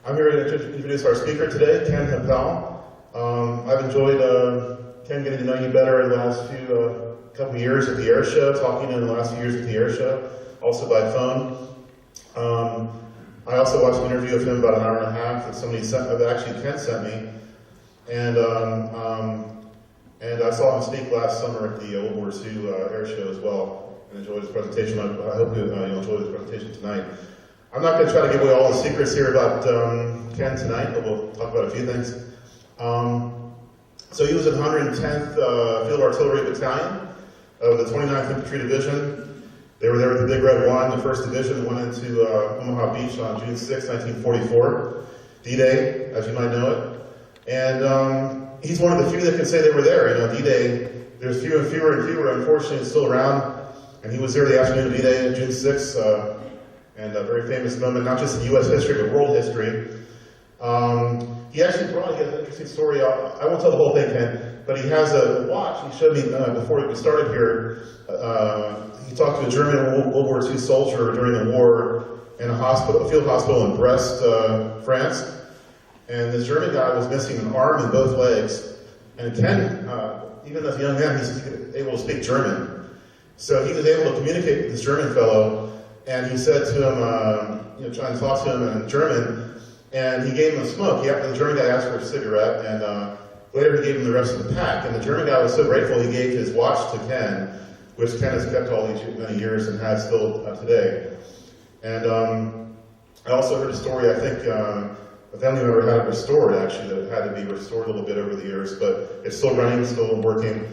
I'm here to introduce our speaker today, Kenneth Happel. I've enjoyed, Ken, getting to know you better in the last couple years at the air show, talking in the last few years at the air show, also by phone. I also watched an interview of him about an hour and a half that somebody sent, that actually Ken sent me, and I saw him speak last summer at the World War II air show as well, and enjoyed his presentation. I hope you'll enjoy his presentation tonight. I'm not going to try to give away all the secrets here about Ken tonight, but we'll talk about a few things. So he was in 110th Field Artillery Battalion of the 29th Infantry Division. They were there with the Big Red 1, the 1st Division that went into Omaha Beach on June 6, 1944, D-Day, as you might know it. And he's one of the few that can say they were there. You know, D-Day, there's fewer and fewer, unfortunately, still around. And he was there the afternoon of D-Day, June 6, and a very famous moment, not just in U.S. history, but world history. He actually he has an interesting story. I won't tell the whole thing, Ken, but he has a watch. He showed me before we started here. He talked to a German World War II soldier during the war in a field hospital in Brest, France. And this German guy was missing an arm and both legs. And Ken, even as a young man, he's able to speak German. So he was able to communicate with this German fellow. And he said to him, trying to talk to him in German, and he gave him a smoke. The German guy asked for a cigarette, and later he gave him the rest of the pack. And the German guy was so grateful, he gave his watch to Ken, which Ken has kept all these many years and has still today. And I also heard a story, I think a family member had it restored, actually, that it had to be restored a little bit over the years, but it's still running, still working.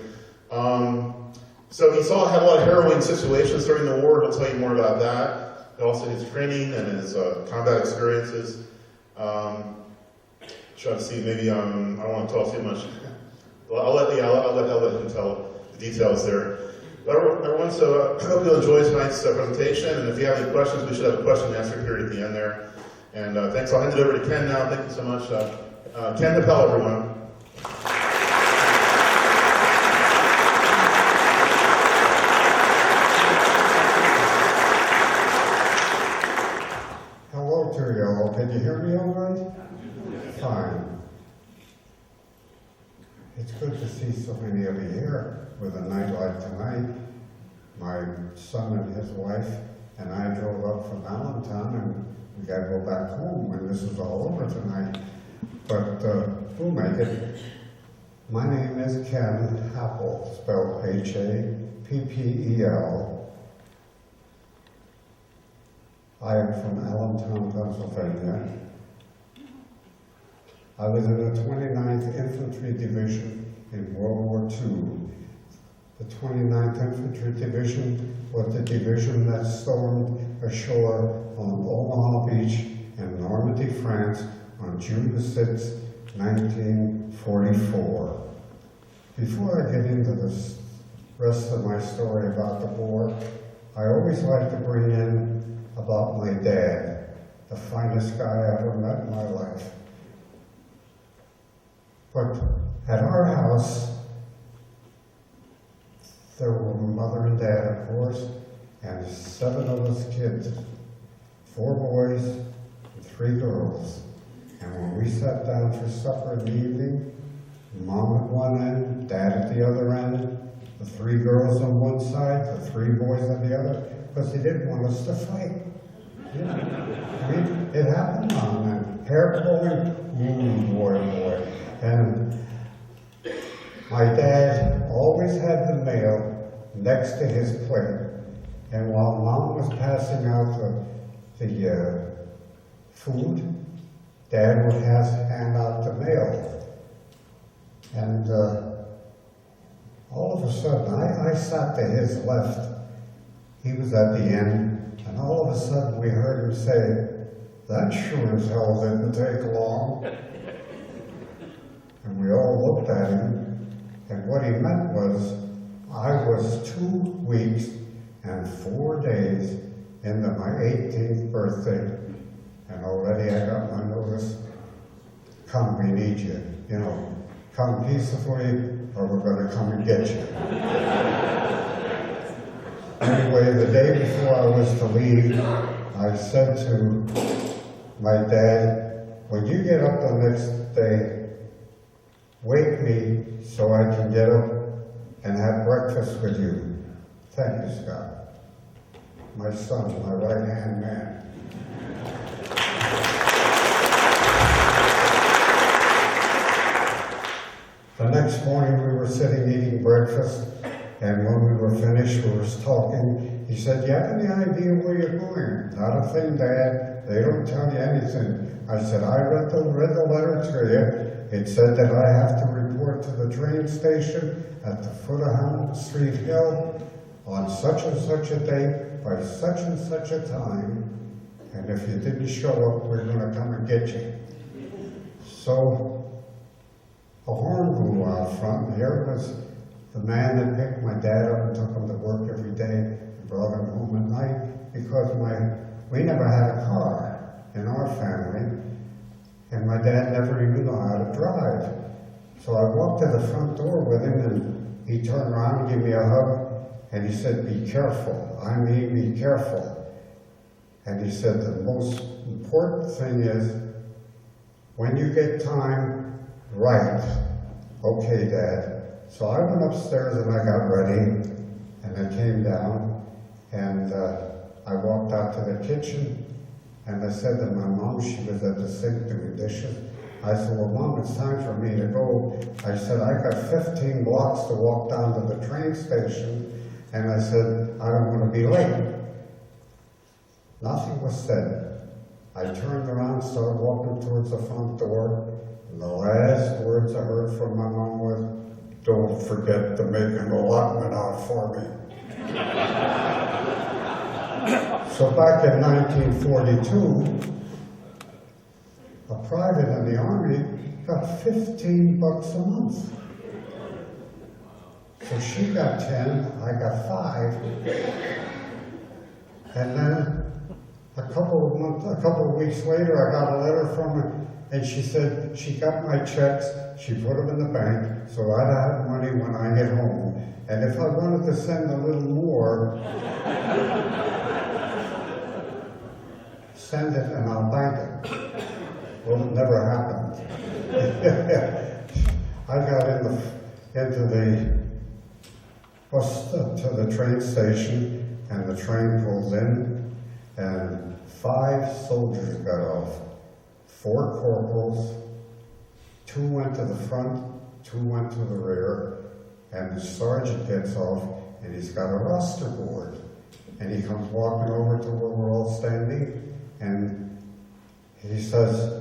So he had a lot of harrowing situations during the war. He'll tell you more about that. Also his training and his combat experiences. Try to see, maybe I don't want to tell too much. Well, I'll let him tell the details there. But everyone, so I hope you'll enjoy tonight's presentation. And if you have any questions, we should have a question and answer period at the end there. And thanks. I'll hand it over to Ken now. Thank you so much. Ken Happel, everyone. Can you hear me all right? Fine. It's good to see so many of you here with a night like tonight. My son and his wife and I drove up from Allentown, and we got to go back home when this is all over tonight. But we'll make it. My name is Kenneth Happel, spelled Happel. I am from Allentown, Pennsylvania. I was in the 29th Infantry Division in World War II. The 29th Infantry Division was the division that stormed ashore on Omaha Beach in Normandy, France on June 6, 1944. Before I get into the rest of my story about the war, I always like to bring in about my dad, the finest guy I ever met in my life. But at our house, there were mother and dad, of course, and 7 of us kids, 4 boys and 3 girls. And when we sat down for supper in the evening, Mom at one end, Dad at the other end, the 3 girls on one side, the 3 boys on the other, because he didn't want us to fight. Yeah. I mean, it happened on that. Hair pulling, boy. And my dad always had the mail next to his plate. And while Mom was passing out the food, Dad would hand out the mail. And all of a sudden, I sat to his left. He was at the end. And all of a sudden we heard him say, "That sure as hell didn't take long." And we all looked at him, and what he meant was, I was 2 weeks and 4 days into my 18th birthday, and already I got my notice, "Come, we need you. Come peacefully, or we're going to come and get you." Anyway, the day before I was to leave, I said to my dad, when you get up the next day, wake me so I can get up and have breakfast with you. Thank you, Scott. My son, my right-hand man. The next morning we were sitting eating breakfast, and when we were finished, we were talking. He said, "You have any idea where you're going?" "Not a thing, Dad. They don't tell you anything." I said, "I read the letter to you. It said that I have to report to the train station at the foot of Hamilton Street Hill on such and such a date by such and such a time, and if you didn't show up, we're going to come and get you." So a horn blew out front, and here was the man that picked my dad up and took him to work every day and brought him home at night, because we never had a car in our family, and my dad never even knew how to drive. So I walked to the front door with him, and he turned around and gave me a hug, and he said, "Be careful. I mean, be careful." And he said, "The most important thing is, when you get time, write." "Okay, Dad." So I went upstairs and I got ready, and I came down, and I walked out to the kitchen, and I said to my mom, she was at the sink doing dishes, I said, "Well, Mom, it's time for me to go." I said, "I got 15 blocks to walk down to the train station," and I said, "I don't want to be late." Nothing was said. I turned around, started walking towards the front door, and the last words I heard from my mom was, "Don't forget to make an allotment out for me." So back in 1942, a private in the Army got $15 a month. So she got 10, I got 5. And then a couple of weeks later, I got a letter from her, and she said she got my checks, she put them in the bank, so I'd have money when I get home. And if I wanted to send a little more, send it and I'll bank it. Well, it never happened. I got into the bus to the train station, and the train pulled in, and 5 soldiers got off. 4 corporals, 2 went to the front, 2 went to the rear, and the sergeant gets off, and he's got a roster board. And he comes walking over to where we're all standing, and he says,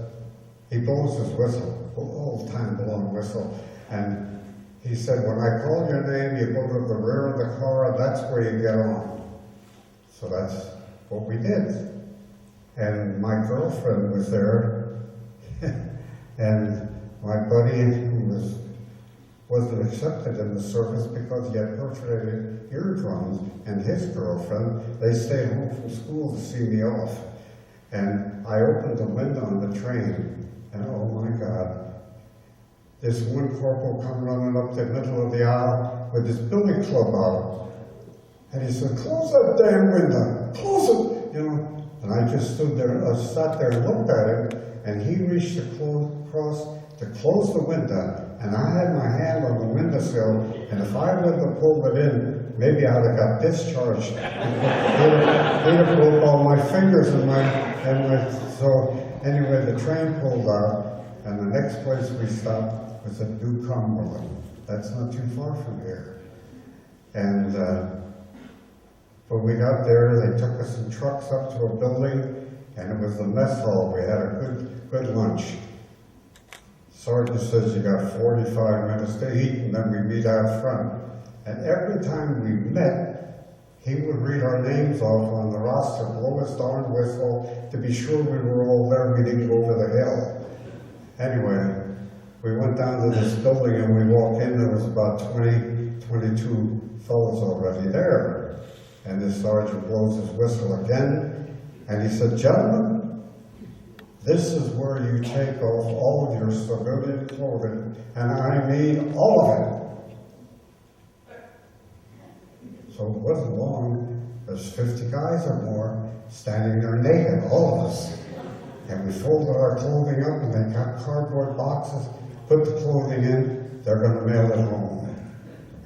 he blows his whistle, old-time blowing whistle, and he said, "When I call your name, you go to the rear of the car, that's where you get on." So that's what we did. And my girlfriend was there, and my buddy, who wasn't accepted in the service because he had perforated eardrums, and his girlfriend, they stayed home from school to see me off. And I opened the window on the train, and oh my God, this one corporal come running up the middle of the aisle with his billy club out. And he said, "Close that damn window, close it," you know. And I just stood there, I sat there and looked at him, and he reached across to close the window, and I had my hand on the windowsill, and if I would have pulled it in, maybe I'd have got discharged. He'd have broke all my fingers so anyway, the train pulled out, and the next place we stopped was at New Cumberland. That's not too far from here. And when we got there, they took us in trucks up to a building, and it was the mess hall. We had a good lunch. Sergeant says, "You got 45 minutes to eat, and then we meet out front." And every time we met, he would read our names off on the roster, blow his darn whistle, to be sure we were all there, we didn't go over the hill. Anyway, we went down to this building, and we walked in, there was about 22 fellows already there. And the sergeant blows his whistle again, and he said, "Gentlemen, this is where you take off all of your civilian clothing, and I mean all of it." So it wasn't long, there's 50 guys or more standing there naked, all of us. and we folded our clothing up and they got cardboard boxes, put the clothing in, they're gonna mail it home.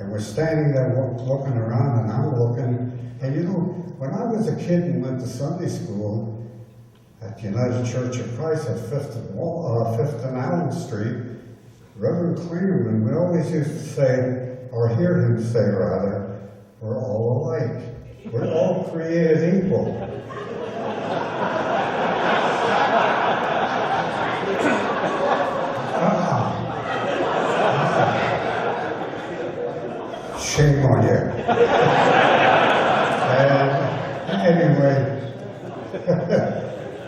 And we're standing there looking around, and I'm looking, and you know, when I was a kid and went to Sunday school at United Church of Christ at 5th and Allen Street, Reverend Clearman, we always used to say, or hear him say rather, we're all alike. We're all created equal. Shame on you. And anyway,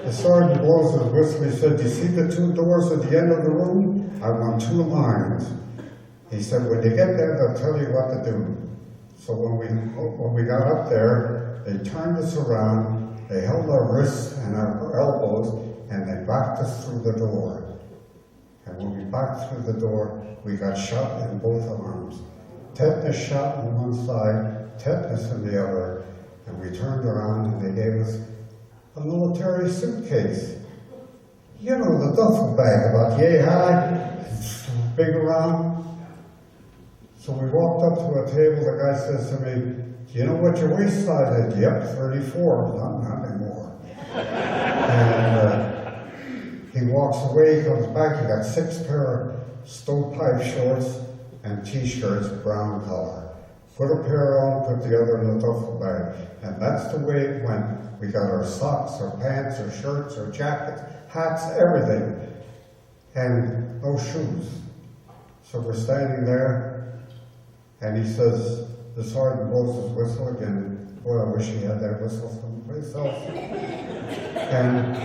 the sergeant blows his whistle. He said, "You see the two doors at the end of the room? I want 2 lines." He said, "When you get there, they'll tell you what to do." So when we got up there, they turned us around, they held our wrists and our elbows, and they backed us through the door. And when we backed through the door, we got shot in both arms. Tetanus shot on one side, tetanus in the other, and we turned around and they gave us a military suitcase. You know, the duffel bag about yay high, big around. So we walked up to a table, the guy says to me, "Do you know what your waist size is?" "Yep, 34. Not anymore. And he walks away, he comes back, he got 6 pair of stovepipe shorts and t-shirts, brown color. Put a pair on, put the other in the duffel bag. And that's the way it went. We got our socks, our pants, our shirts, our jackets, hats, everything. And no shoes. So we're standing there, and he says, the sergeant blows his whistle again. Boy, I wish he had that whistle someplace else. And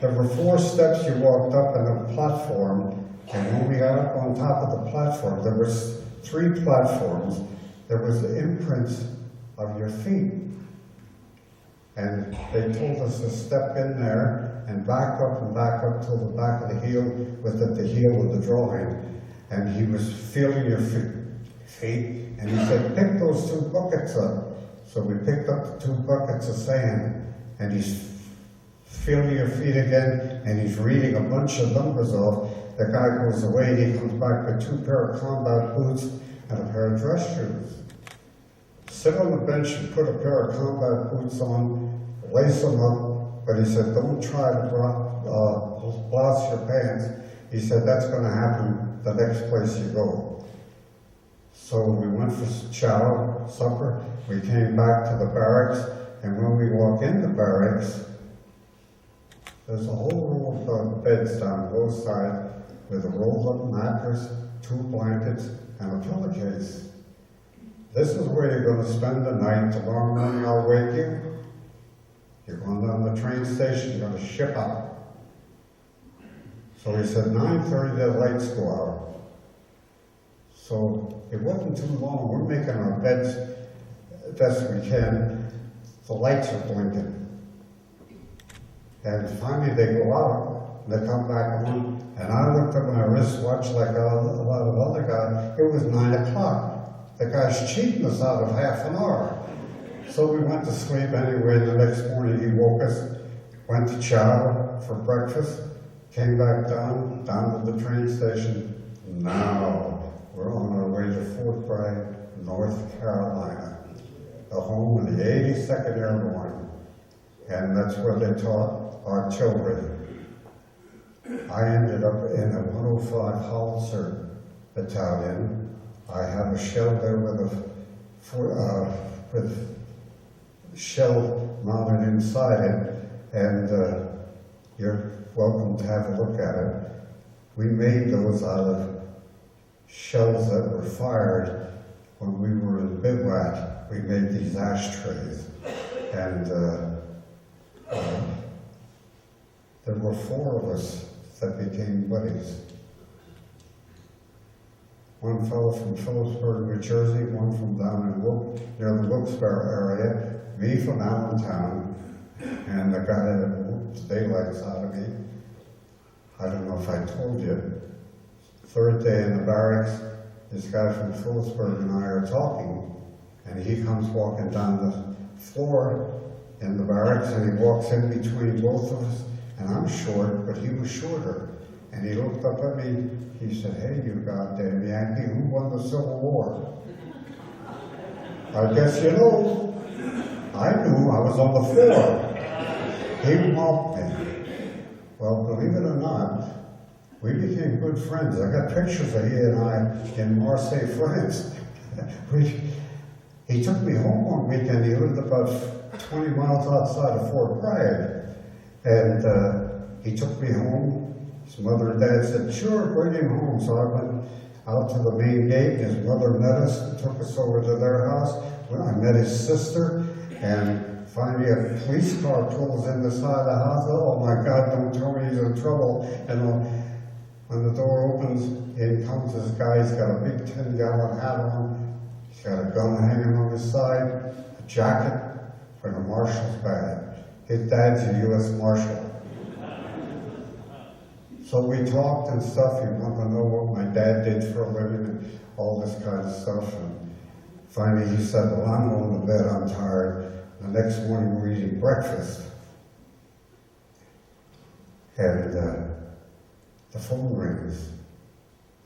there were 4 steps you walked up on a platform. And when we got up on top of the platform, there was 3 platforms. There was the imprints of your feet. And they told us to step in there and back up till the back of the heel was at the heel of the drawing. And he was feeling your feet, and he said, "Pick those 2 buckets up." So we picked up the 2 buckets of sand, and he's feeling your feet again, and he's reading a bunch of numbers off. The guy goes away, and he comes back with 2 pair of combat boots and a pair of dress shoes. Sit on the bench and put a pair of combat boots on, lace them up, but he said, "Don't try to blouse your pants." He said, "That's going to happen the next place you go." So we went for supper, we came back to the barracks, and when we walk into barracks, there's a whole row of beds down both sides with a rolled-up mattress, 2 blankets, and a pillowcase. This is where you're going to spend the night. Tomorrow morning I'll wake you. You're going down the train station, you're going to ship out. So he said 9:30 the lights go out. So it wasn't too long. We're making our beds as best we can. The lights are blinking. And finally they go out, and they come back on, and I looked at my wristwatch like a lot of other guys. It was 9 o'clock. The guy's cheating us out of half an hour. So we went to sleep anyway. The next morning he woke us, went to chow for breakfast, came back down to the train station. Now we're on our way to Fort Bragg, North Carolina, the home of the 82nd Airborne. And that's where they taught artillery. I ended up in a 105 Howitzer battalion. I have a shell there with shell mounted inside it, and you're welcome to have a look at it. We made those out of shells that were fired when we were in bivouac. We made these ashtrays, and there were 4 of us that became buddies. One fellow from Phillipsburg, New Jersey, one from down in near the Wilkes-Barre area, me from Allentown, and the guy that whooped the daylights out of me. I don't know if I told you. 3rd day in the barracks, this guy from Phillipsburg and I are talking, and he comes walking down the floor in the barracks, and he walks in between both of us, and I'm short, but he was shorter. And he looked up at me, he said, "Hey, you goddamn Yankee, who won the Civil War?" I guess you know, I knew I was on the floor. He mocked me. Well, believe it or not, we became good friends. I got pictures of he and I in Marseille, France. He took me home one weekend. He lived about 20 miles outside of Fort Bragg. And he took me home. His mother and dad said, "Sure, bring him home." So I went out to the main gate. His mother met us and took us over to their house. When I met his sister, and finally a police car pulls in the side of the house. "Oh my God, don't tell me he's in trouble." And when the door opens, in comes this guy. He's got a big 10-gallon hat on. He's got a gun hanging on his side, a jacket with a marshal's badge. His dad's a U.S. Marshal. So we talked and stuff. He wanted to know what my dad did for a living and all this kind of stuff. And finally he said, "Well, I'm going to bed, I'm tired." The next morning we're eating breakfast. And the phone rings.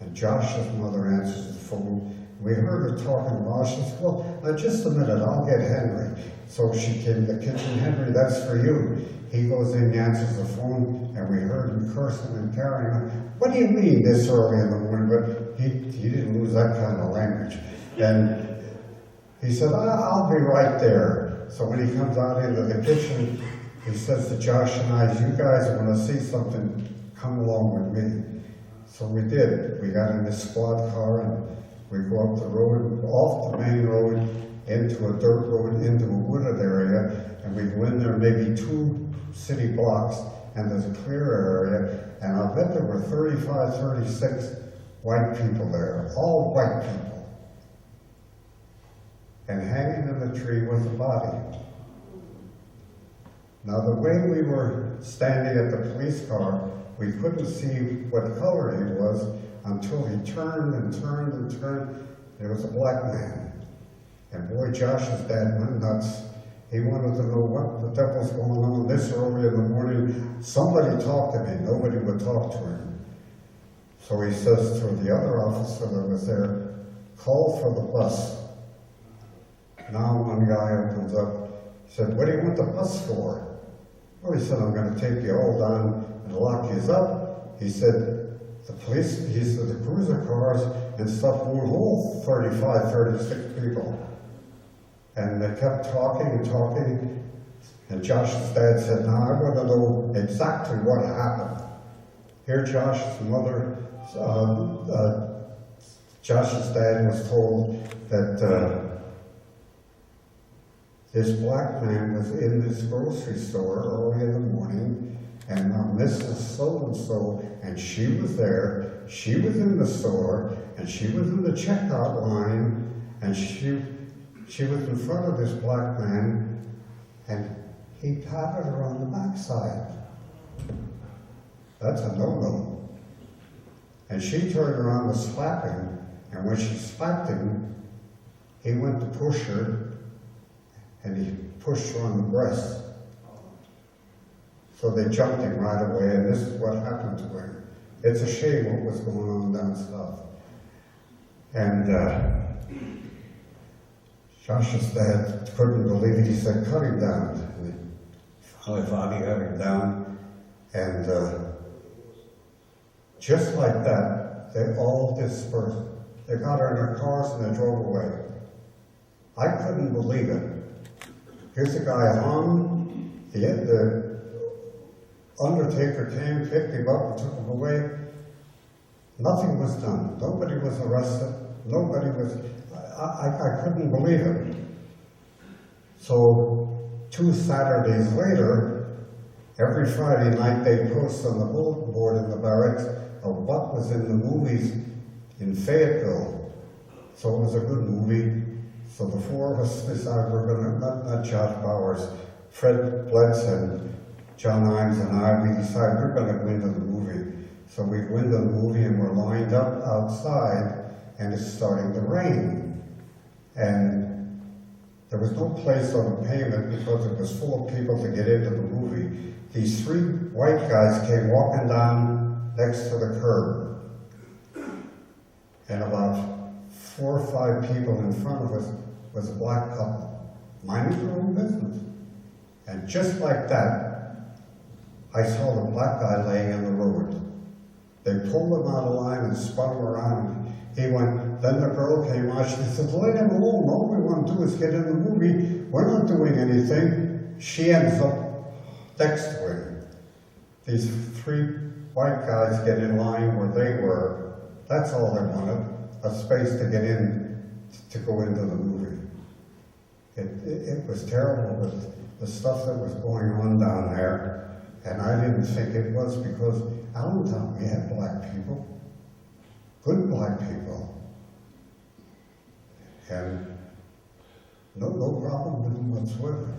And Josh's mother answers the phone. We heard her talking about it. She said, "Well, just a minute, I'll get Henry." So she came to the kitchen. "Henry, that's for you." He goes in, answers the phone, and we heard him cursing and carrying on. "What do you mean this early in the morning?" But he didn't lose that kind of language. And he said, "I'll be right there." So when he comes out into the kitchen, he says to Josh and I, "You guys want to see something, come along with me." So we did. We got in this squad car and we go up the road, off the main road, into a dirt road, into a wooded area, and we go in there maybe 2 city blocks, and there's a clear area, and I'll bet there were 35, 36 white people there, all white people. And hanging in the tree was a body. Now the way we were standing at the police car, we couldn't see what color he was until he turned and turned and turned. It was a black man. And boy, Josh's dad went nuts. He wanted to know what the devil's going on this early in the morning. Somebody talk to me. Nobody would talk to him. So he says to the other officer that was there, "Call for the bus." Now one guy opens up. He said, "What do you want the bus for?" Well, he said, "I'm going to take you all down and lock you up." He said, he said, "The cruiser cars and stuff won't hold 35, 36 people." And they kept talking and talking, and Josh's dad said, "Now I want to know exactly what happened." Here Josh's mother, Josh's dad was told that this black man was in this grocery store early in the morning, and Mrs. So-and-so, and she was there, she was in the store, and she was in the checkout line, and she was in front of this black man, and he patted her on the backside. That's a no-no. And she turned around to slap him, and when she slapped him, he went to push her, and he pushed her on the breast. So they jumped him right away, and this is what happened to him. It's a shame what was going on down south. And Josh's dad couldn't believe it. He said, "Cut him down." And finally cut him down, and just like that, they all dispersed. They got in their cars and they drove away. I couldn't believe it. Here's a guy hung, the undertaker came, picked him up and took him away. Nothing was done. Nobody was arrested. Nobody was, I couldn't believe it. So 2 Saturdays later, every Friday night they post on the bulletin board in the barracks of what was in the movies in Fayetteville. So it was a good movie. So the 4 of us decided we're going to, not Josh Bowers, Fred Bletz and John Imes and I, we decided we're going to go into the movie. So we go into the movie and we're lined up outside and it's starting to rain. And There was no place on the pavement because it was full of people to get into the movie. These three white guys came walking down next to the curb. And about 4 or 5 people in front of us was a black couple, minding their own business. And just like that, I saw the black guy laying in the road. They pulled him out of line and spun him around. He went, then the girl came out, she said, let him alone, all we want to do is get in the movie, we're not doing anything. She ends up next to him. These 3 white guys get in line where they were, that's all they wanted, a space to get in, to go into the movie. It was terrible with the stuff that was going on down there, and I didn't think it was because Allentown, we had black people, good black people, and no problem with them whatsoever.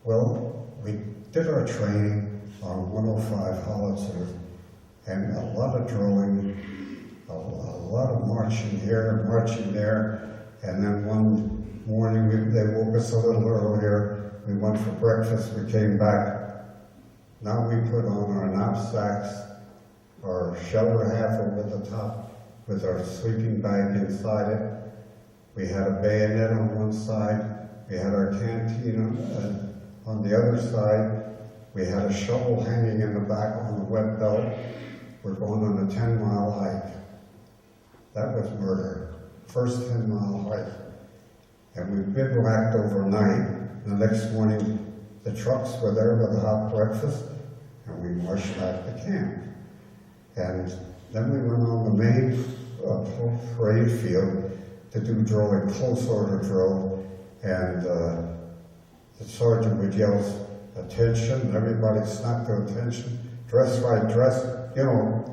Well, we did our training on 105 Hollitzer, and a lot of drilling, a lot of marching here, marching there, and then one morning they woke us a little earlier, we went for breakfast, we came back. Now we put on our knapsacks, our shelter half over the top with our sleeping bag inside it. We had a bayonet on one side, we had our canteen on the other side, we had a shovel hanging in the back on the wet belt. We're going on a 10-mile hike. That was murder. First 10-mile hike. And we bivouacked overnight. The next morning, the trucks were there with a hot breakfast, and we marched back to camp. And then we went on the main parade field to do drill, a close order drill, and the sergeant would yell, attention, everybody snap to attention, dress right, dress, you know,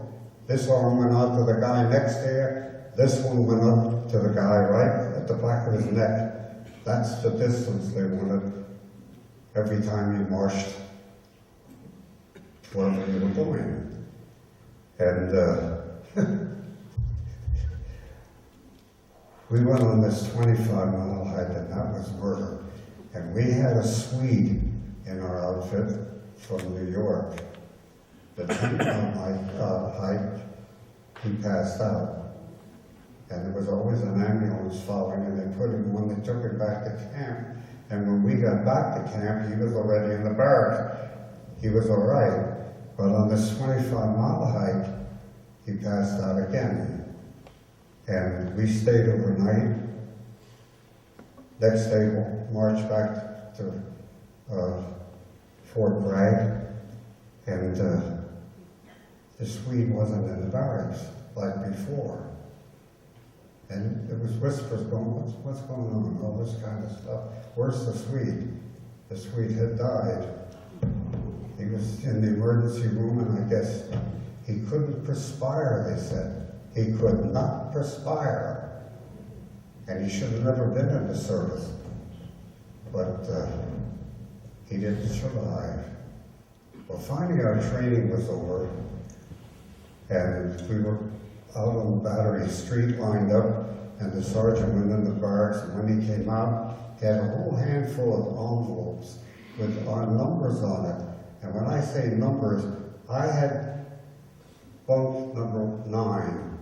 this arm went out to the guy next to you, this one went up to the guy right at the back of his neck. That's the distance they wanted every time you marched wherever you were going. And we went on this 25-mile hike, and that was murder. And we had a Swede in our outfit from New York. The 10-mile hike, he passed out. And there was always an ambulance following, and they put him on, they took him back to camp. And when we got back to camp, he was already in the barrack. He was all right. But on this 25-mile hike, he passed out again. And we stayed overnight. Next day, we marched back to Fort Bragg, and the Swede wasn't in the barracks like before. And there was whispers going, what's going on, all this kind of stuff. Where's the Swede? The Swede had died. He was in the emergency room, and I guess he couldn't perspire, they said. He could not perspire. And he should have never been in the service. But he didn't survive. Well, finally our training was over, and we were out on the Battery Street lined up, and the sergeant went in the barracks, and when he came out, he had a whole handful of envelopes with our numbers on it. And when I say numbers, I had bunk number 9.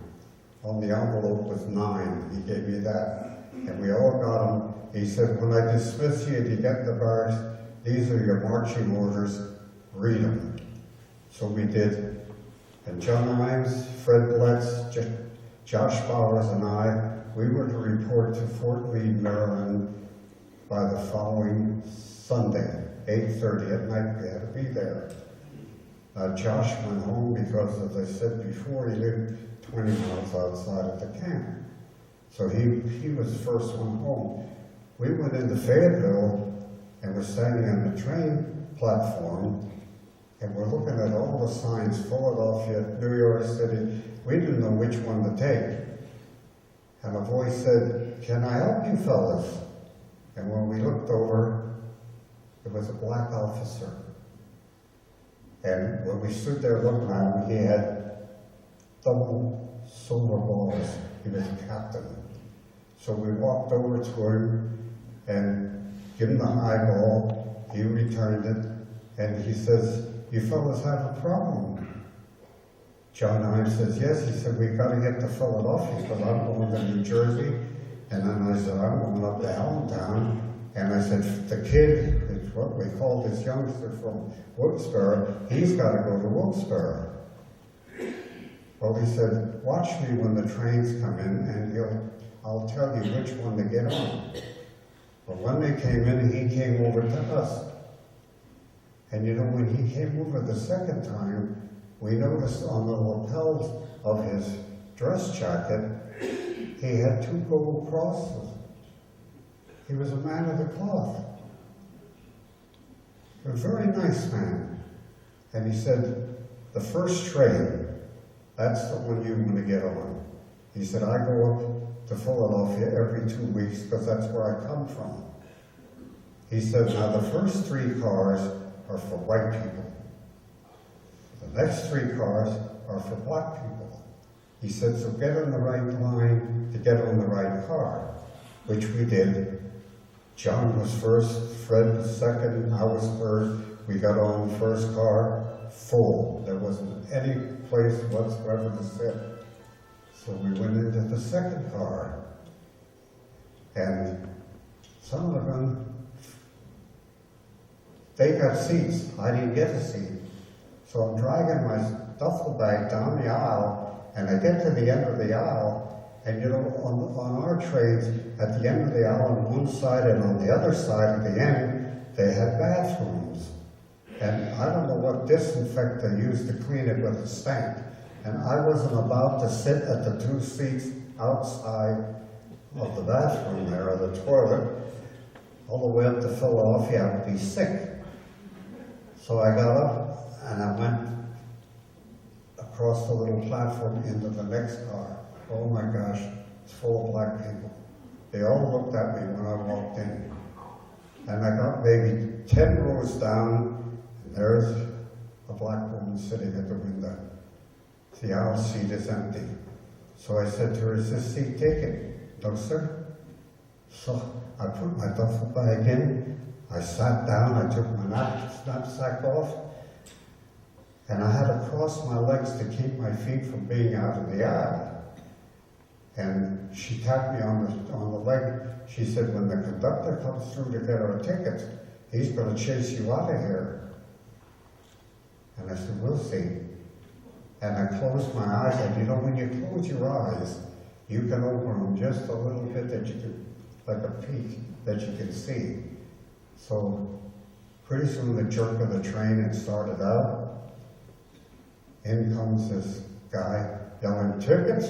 On the envelope was 9. He gave me that. And we all got them. He said, when I dismiss you, if you get in the barracks, these are your marching orders, read them. So we did. And John Imes, Fred Bletz, Josh Bowers, and I, we were to report to Fort Lee, Maryland by the following Sunday, 8:30 at night. We had to be there. Josh went home because, as I said before, he lived 20 miles outside of the camp. So he was the first one home. We went into Fayetteville and we're standing on the train platform, and we're looking at all the signs, Philadelphia, New York City. We didn't know which one to take. And a voice said, "Can I help you fellas?" And when we looked over, it was a black officer. And when we stood there looking at him, he had double silver balls. He was a captain. So we walked over to him and gave him the highball. He returned it, and he says, "You fellas have a problem." John and I says, "Yes." He said, "We got to get to Philadelphia because I'm going to New Jersey." And then I said, "I'm going up to Allentown." And I said, "The kid, it's what we call this youngster from Wilkes-Barre, he's got to go to Wilkes-Barre." Well, he said, "Watch me when the trains come in, and I'll tell you which one to get on." But when they came in, he came over to us. And you know, when he came over the second time, we noticed on the lapels of his dress jacket, he had 2 gold crosses. He was a man of the cloth. A very nice man. And he said, "The first train, that's the one you want to get on." He said, "I go up to Philadelphia every 2 weeks because that's where I come from." He said, "Now the first 3 cars are for white people. The next 3 cars are for black people." He said, "So get on the right line to get on the right car," which we did. John was first, Fred was second, I was third. We got on the first car, full. There wasn't any place whatsoever to sit. So we went into the second car. And some of them, they got seats. I didn't get a seat. So I'm dragging my duffel bag down the aisle, and I get to the end of the aisle, and you know, on our trains, at the end of the aisle on one side and on the other side at the end, they had bathrooms. And I don't know what disinfectant they used to clean it, but it stank. And I wasn't allowed to sit at the 2 seats outside of the bathroom there, or the toilet, all the way up to Philadelphia. I would be sick. So I got up and I went across the little platform into the next car. Oh my gosh, it's full of black people. They all looked at me when I walked in. And I got maybe 10 rows down, and there's a black woman sitting at the window. The aisle seat is empty. So I said to her, "Is this seat taken?" "No, sir." So I put my duffel bag in, I sat down, I took my knapsack off, and I had to cross my legs to keep my feet from being out of the aisle. And she tapped me on the leg. She said, "When the conductor comes through to get our tickets, he's going to chase you out of here." And I said, "We'll see." And I closed my eyes, and you know, when you close your eyes, you can open them just a little bit that you can, like a peek that you can see. So pretty soon the jerk of the train had started out. In comes this guy yelling, "Tickets,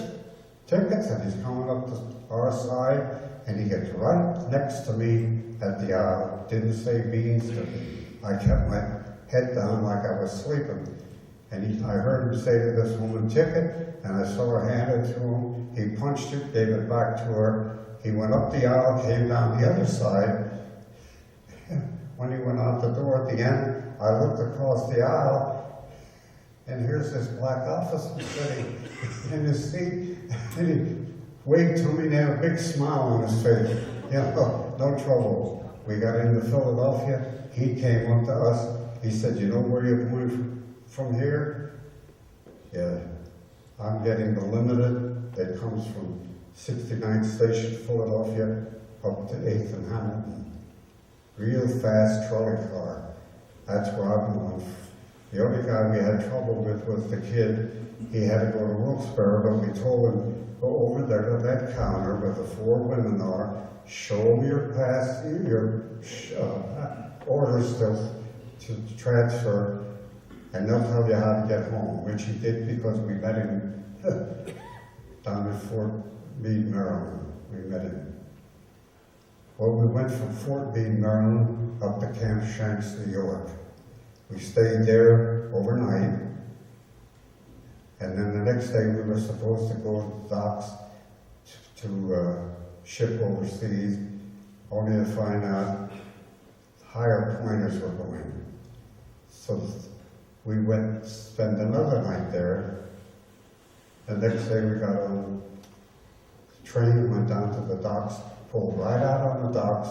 tickets," and he's coming up to our side, and he gets right next to me at the aisle. Didn't say beans to me. I kept my head down like I was sleeping. And I heard him say to this woman, "Ticket," and I saw her hand it to him. He punched it, gave it back to her. He went up the aisle, came down the other side. When he went out the door at the end, I looked across the aisle, and here's this black officer sitting in his seat, and he waved to me and had a big smile on his face. You know, no trouble. We got into Philadelphia. He came up to us. He said, "You know where you're going from here?" "Yeah, I'm getting the limited that comes from 69th Station, Philadelphia, up to 8th and Hamilton. Real fast trolley car. That's where I'm going." The only guy we had trouble with was the kid. He had to go to Wilkes-Barre, but we told him, "Go over there to that counter where the 4 women are, show them your pass, your orders to transfer, and they'll tell you how to get home," which he did because we met him down at Fort Meade, Maryland. We met him. Well, we went from Fort Meade, Maryland, up to Camp Shanks, New York. We stayed there overnight, and then the next day we were supposed to go to the docks to ship overseas, only to find out higher pointers were going. So we went to spend another night there. The next day we got on the train went down to the docks, pulled right out on the docks,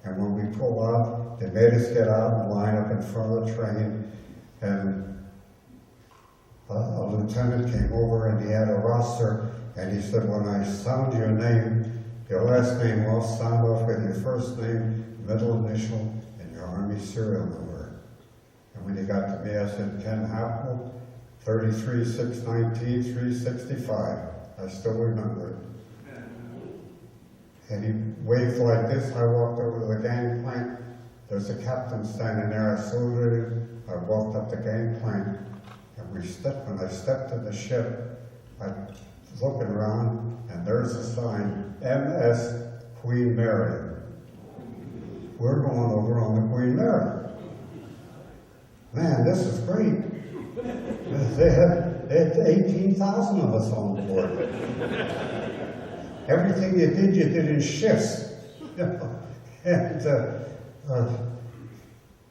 and when we pulled out, they made us get out and line up in front of the train, and a lieutenant came over and he had a roster, and he said, when I sound your name, your last name will sound off with your first name, middle initial, and your Army serial number. And when he got to me, I said, Ken Happel, 33-619-365. I still remember it. And he waved like this. I walked over to the gangplank. There's a captain standing there. I saluted him. I walked up the gangplank. And when I stepped in the ship, I was looking around, and there's a sign, MS Queen Mary. We're going over on the Queen Mary. Man, this is great. They had 18,000 of us on board. Everything you did in shifts. And the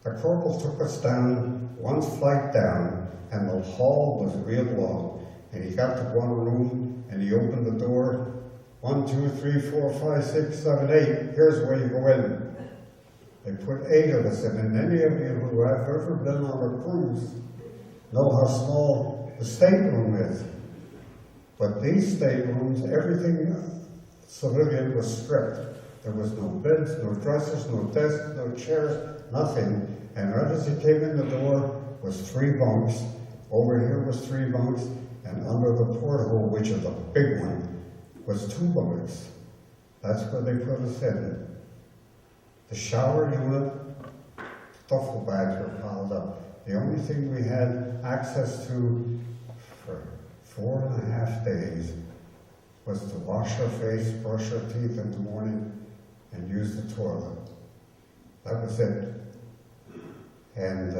corporal took us down, one flight down, and the hall was real long. And he got to one room, and he opened the door. 1, 2, 3, 4, 5, 6, 7, 8. Here's where you go in. They put 8 of us in, and any of you who have ever been on a cruise know how small the stateroom is. But these staterooms, everything civilian was stripped. There was no beds, no dressers, no desks, no chairs, nothing. And right as you came in the door was 3 bunks. Over here was 3 bunks, and under the porthole, which is a big one, was 2 bunks. That's where they put us in. The shower unit, duffel bags were piled up. The only thing we had access to for 4.5 days was to wash our face, brush our teeth in the morning, and use the toilet. That was it. And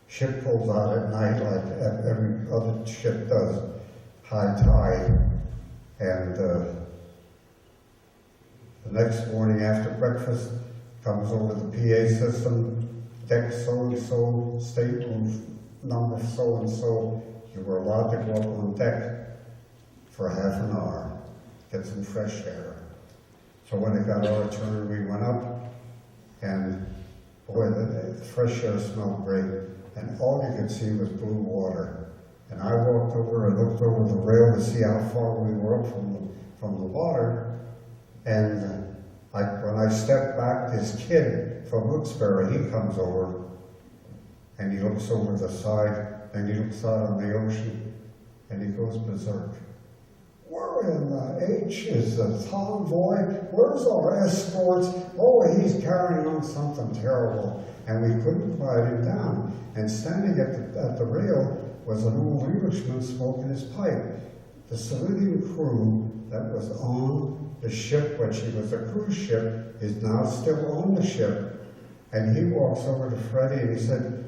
ship pulls out at night like every other ship does, high tide. And the next morning after breakfast, comes over the PA system, deck so-and-so, stateroom number so-and-so. You were allowed to go up on deck for half an hour, get some fresh air. So when it got our turn, we went up, and boy, the fresh air smelled great, and all you could see was blue water. And I walked over and looked over the rail to see how far we were up from the water, and when I stepped back, this kid from Wilkes-Barre, he comes over, and he looks over the side, and he looks out on the ocean, and he goes berserk. Where in the H is the convoy? Where's our escorts? Oh, he's carrying on something terrible. And we couldn't quiet him down. And standing at the rail was an old Englishman smoking his pipe. The civilian crew that was on the ship, which was a cruise ship, is now still on the ship. And he walks over to Freddie and he said,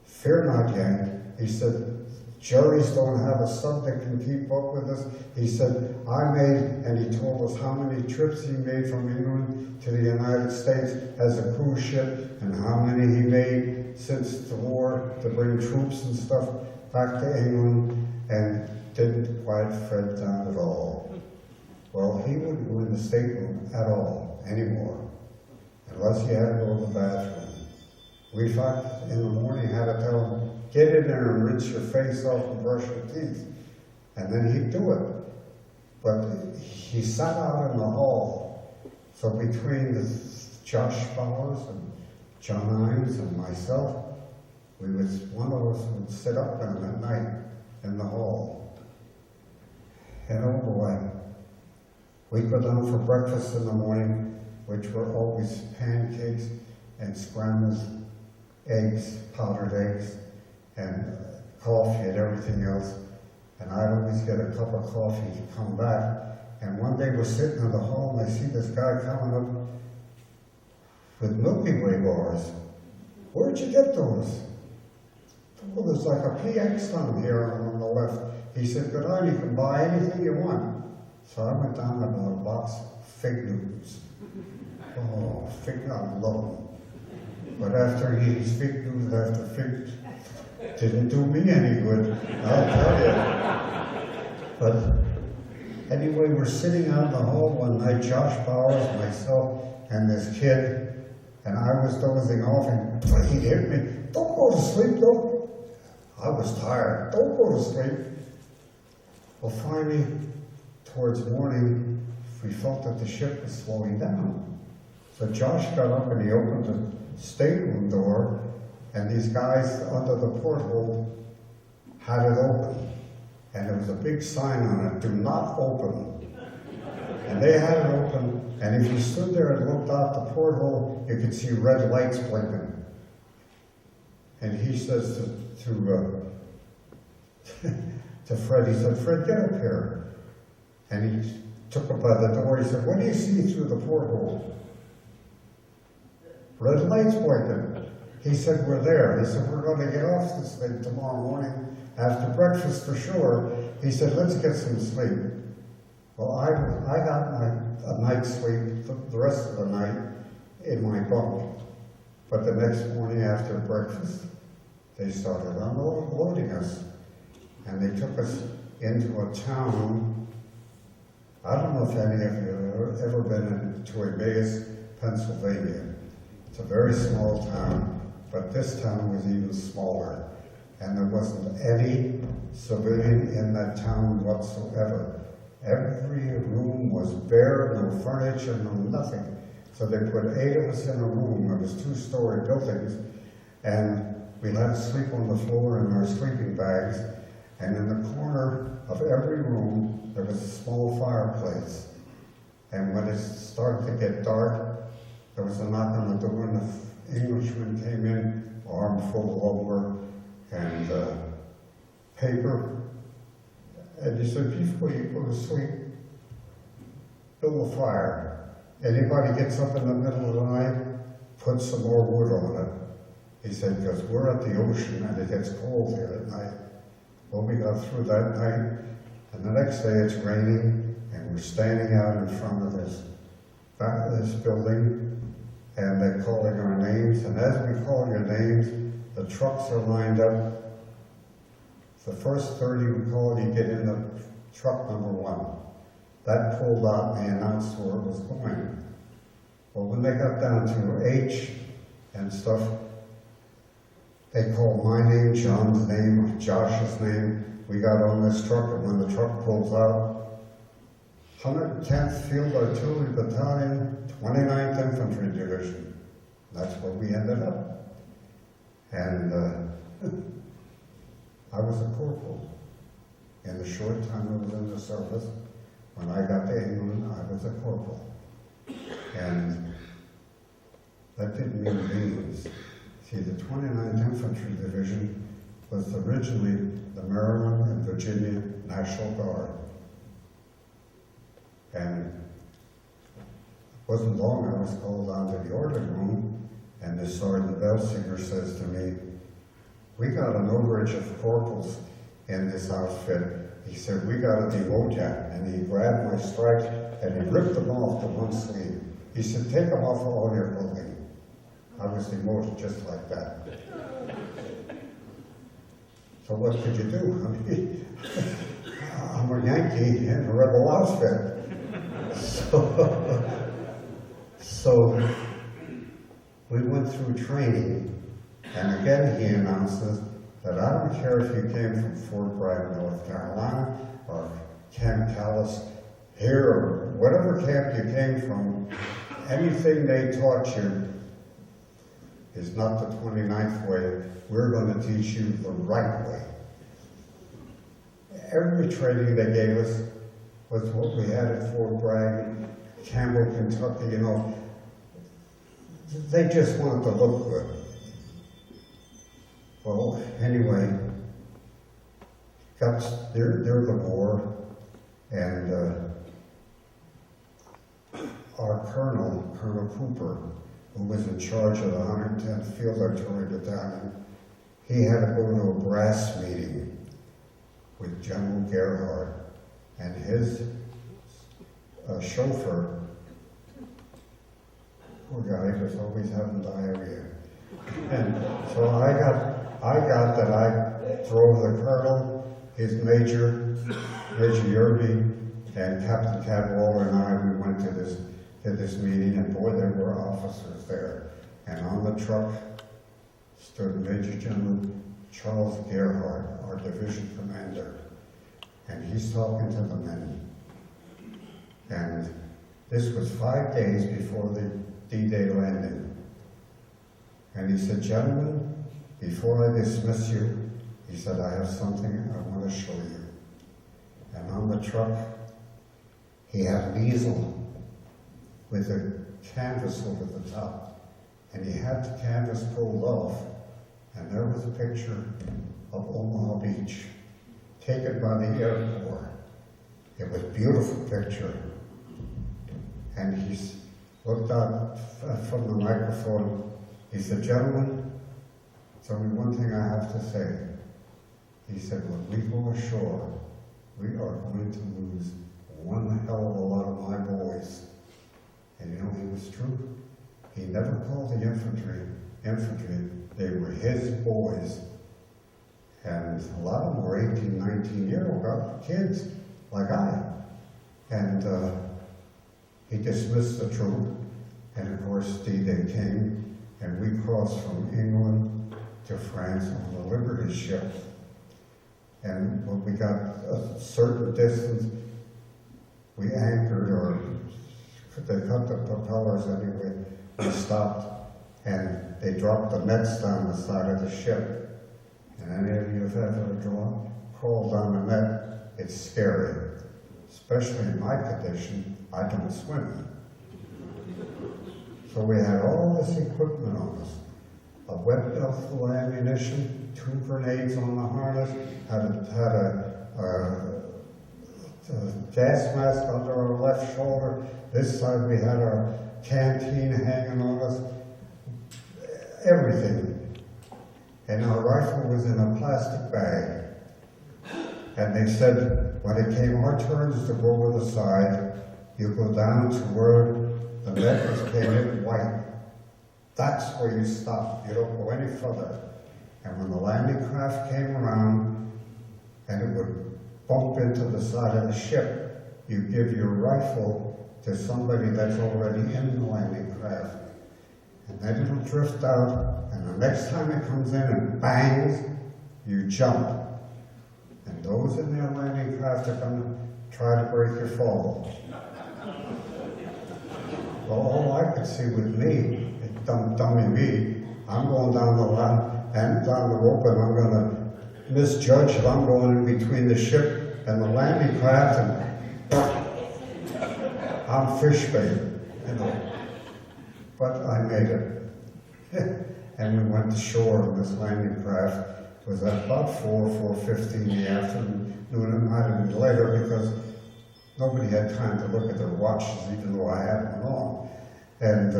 "Fear not, Yank." He said, "Jerry's don't have a sub that can keep up with us." He said, and he told us how many trips he made from England to the United States as a cruise ship, and how many he made since the war to bring troops and stuff back to England, and didn't quite Fred down at all. Well, he wouldn't go in the stateroom at all anymore, unless he had to go to the bathroom. We thought in the morning had to tell him, "Get in there and rinse your face off and brush your teeth." And then he'd do it. But he sat out in the hall. So between Josh Bowers and John Hines and myself, one of us would sit up with him at night in the hall. And oh boy, we'd go down for breakfast in the morning, which were always pancakes and scrambled eggs, powdered eggs, and coffee and everything else. And I'd always get a cup of coffee to come back. And one day we're sitting in the hall and I see this guy coming up with Milky Way bars. "Where'd you get those?" "Well, there's like a PX down here on the left." He said, "Go down, you can buy anything you want." So I went down and bought a box of Fig Newtons. Oh, I love them. But after eating Fig Newtons after Fig, didn't do me any good, I'll tell you. But Anyway, we're sitting out in the hall one night, Josh Bowers, myself, and this kid, and I was dozing off, and he hit me, "Don't go to sleep, don't." I was tired, "Don't go to sleep." Well, finally, towards morning, we felt that the ship was slowing down. So Josh got up and he opened the stateroom door, and these guys under the porthole had it open. And there was a big sign on it, "Do not open." And they had it open, and if you stood there and looked out the porthole, you could see red lights blinking. And he says to Fred, he said, "Fred, get up here." And he took him by the door, he said, "What do you see through the porthole?" "Red lights blinking." He said, "We're there." He said, "We're going to get off this thing tomorrow morning after breakfast for sure." He said, "Let's get some sleep." Well, I got a night's sleep the rest of the night in my bunk. But the next morning after breakfast, they started unloading us. And they took us into a town. I don't know if any of you have ever been to Emmaus, Pennsylvania. It's a very small town, but this town was even smaller. And there wasn't any civilian in that town whatsoever. Every room was bare, no furniture, no nothing. So they put 8 of us in a room. It was 2-story buildings, and we had to sleep on the floor in our sleeping bags. And in the corner of every room, there was a small fireplace. And when it started to get dark, there was a knock on the door, and the Englishman came in, arm full of lumber and paper. And he said, "Before you go to sleep, build a fire. Anybody gets up in the middle of the night, put some more wood on it." He said, "Because we're at the ocean and it gets cold here at night." Well, we got through that night, and the next day it's raining, and we're standing out in front of this building, and they're calling our names, and as we call your names, the trucks are lined up. The first 30 we call, you get in the truck number 1. That pulled out and they announced where it was going. Well, when they got down to H and stuff, they called my name, John's name, Josh's name. We got on this truck, and when the truck pulls out, 110th Field Artillery Battalion, 29th Infantry Division. That's where we ended up. And I was a corporal. In the short time I was in the service, when I got to England, I was a corporal. And that didn't mean beans. See, the 29th Infantry Division was originally the Maryland and Virginia National Guard. And it wasn't long I was called down to the order room, and the Sergeant Belsinger says to me, "We got an overage of corporals in this outfit." He said, "We got to demote you." And he grabbed my stripes and he ripped them off to one sleeve. He said, "Take them off all your clothing." I was demoted just like that. So what could you do? I mean, I'm a Yankee in a rebel outfit. So we went through training, and again he announces that I don't care if you came from Fort Bragg, North Carolina, or Camp Callis here, or whatever camp you came from, anything they taught you is not the 29th way. We're going to teach you the right way. Every training they gave us was what we had at Fort Bragg, Campbell, Kentucky, you know. They just wanted to look good. Well, anyway, got during the war, and our colonel, Colonel Cooper, who was in charge of the 110th Field Artillery Battalion, he had to go to a brass meeting with General Gerhardt, and his chauffeur, poor guy, was always having diarrhea. And so I got that I drove the colonel, his Major Yerby, And Captain Cadwallader and I, we went to this meeting, and boy, there were officers there. And on the truck stood Major General Charles Gerhardt, our division commander. And he's talking to the men. And this was 5 days before the D-Day landing. And he said, gentlemen, before I dismiss you, he said, I have something I want to show you. And on the truck, he had an easel with a canvas over the top. And he had the canvas pulled off, and there was a picture of Omaha Beach, taken by the Air Corps. It was a beautiful picture. And he looked out from the microphone. He said, gentlemen, there's only one thing I have to say. He said, when we go ashore, we are going to lose one hell of a lot of my boys. And you know, he was true. He never called the infantry. They were his boys. And a lot of them were 18, 19-year-old kids, like I. And he dismissed the troop. And of course, D-Day came, and we crossed from England to France on the Liberty ship. And when we got a certain distance, we anchored, or they cut the propellers anyway. We stopped, and they dropped the nets down the side of the ship. And any of you have ever crawled down a net, it's scary. Especially in my condition, I don't swim. So we had all this equipment on us. A wet belt full of ammunition, 2 grenades on the harness, had a gas mask under our left shoulder. This side we had our canteen hanging on us. Everything. And our rifle was in a plastic bag. And they said, when it came our turns to go over the side, you go down to where the net was painted white. That's where you stop. You don't go any further. And when the landing craft came around and it would bump into the side of the ship, you give your rifle to somebody that's already in the landing craft. And then it'll drift out, and the next time it comes in and bangs, you jump. And those in their landing craft are going to try to break your fall. Well, all I could see with me, dummy me, I'm going down the line and down the rope, and I'm going to misjudge if I'm going in between the ship and the landing craft, and I'm fish bait, you know. But I made it. And we went to shore on this landing craft. It was at about 4:50 in the afternoon. It might have been later because nobody had time to look at their watches, even though I had one on. And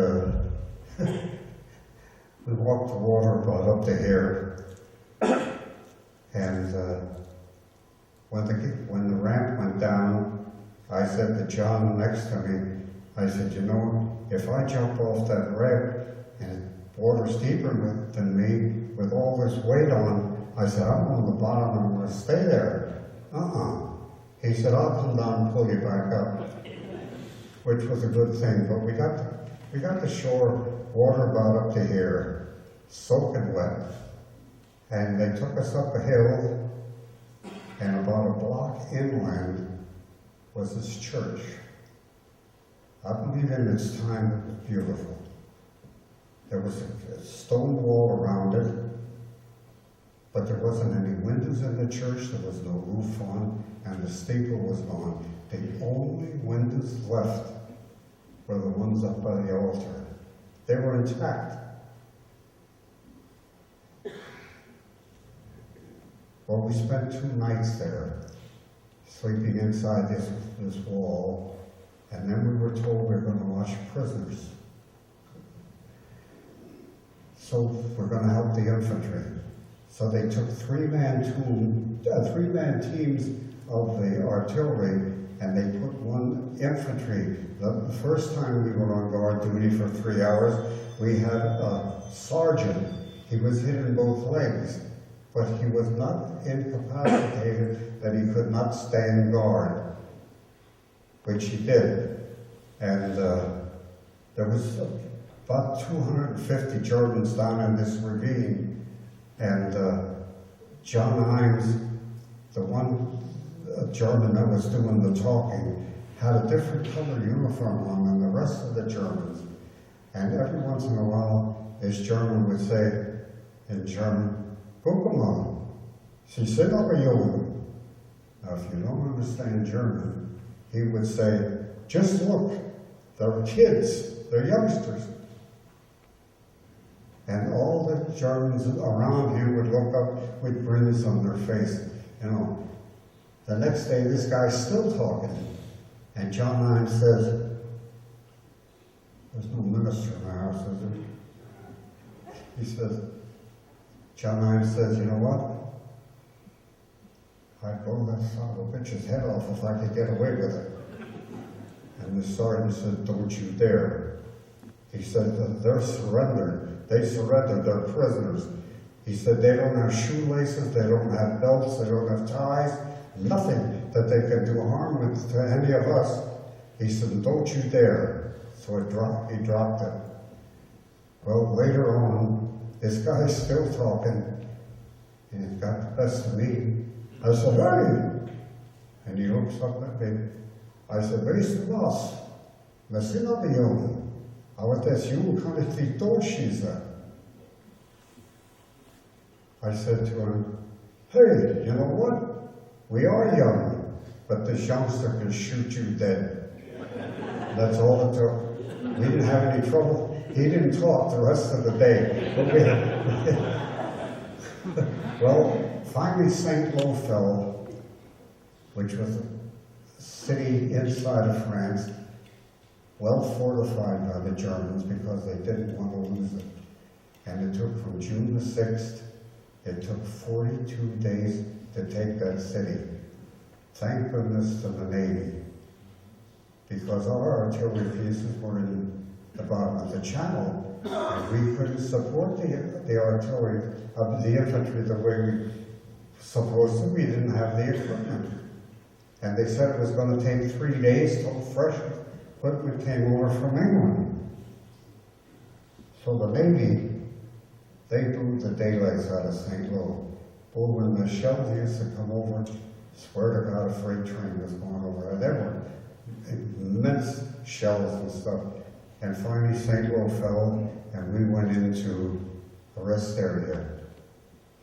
we walked the water about up to here. And when the ramp went down, I said to John next to me, I said, you know, if I jump off that ramp and the water's deeper than me with all this weight on, I said, I'm on the bottom and I'm going to stay there. He said, I'll come down and pull you back up, which was a good thing. But we got to shore, water about up to here, soaking wet. And they took us up a hill, and about a block inland was this church. I believe in its time it was beautiful. There was a stone wall around it, but there wasn't any windows in the church, there was no roof on, and the steeple was gone. The only windows left were the ones up by the altar. They were intact. Well, we spent 2 nights there, sleeping inside this wall, and then we were told we were going to watch prisoners. So we're going to help the infantry. So they took 3-man teams of the artillery, and they put 1 infantry. The first time we were on guard duty for 3 hours, we had a sergeant. He was hit in both legs, but he was not incapacitated that he could not stand guard. which he did. And there was about 250 Germans down in this ravine. And John Hines, the one German that was doing the talking, had a different color uniform on than the rest of the Germans. And every once in a while, this German would say in German, "Guck mal, sie sind aber jung." Now, if you don't understand German, he would say, "Just look, they're kids, they're youngsters." And all the Germans around him would look up with grins on their face. You know, the next day, this guy's still talking. And John Hines says, "There's no minister in the house, is there?" He says, John Hines says, "You know what? I'd blow that son of a bitch's head off if I could get away with it." And the sergeant said, "Don't you dare." He said, "They're surrendered. They surrendered. They're prisoners." He said, "They don't have shoelaces, they don't have belts, they don't have ties, nothing that they can do harm with to any of us." He said, "Don't you dare." So he dropped it. Well, later on, this guy's still talking, and he got the best of me. I said, "Hey!" And he looks up at me. I said, "Weißt du was? Wir sind aber jung. Aber das Jung kann ich nicht totschießen." I said to him, "Hey, you know what? We are young, but this youngster can shoot you dead." That's all it took. We didn't have any trouble. He didn't talk the rest of the day. But well, finally St. Lo fell, which was a city inside of France, well fortified by the Germans because they didn't want to lose it. And it took from June the 6th, it took 42 days to take that city. Thank goodness to the Navy, because our artillery pieces were in the bottom of the channel, and we couldn't support the artillery of the infantry the way we supposed to. We didn't have the equipment. And they said it was going to take 3 days till fresh equipment came over from England. So the Navy, they blew the daylights out of St. Lo. But when the shells used to come over, swear to God, a freight train was going over. There were immense shells and stuff. And finally St. Lo fell, and we went into a rest area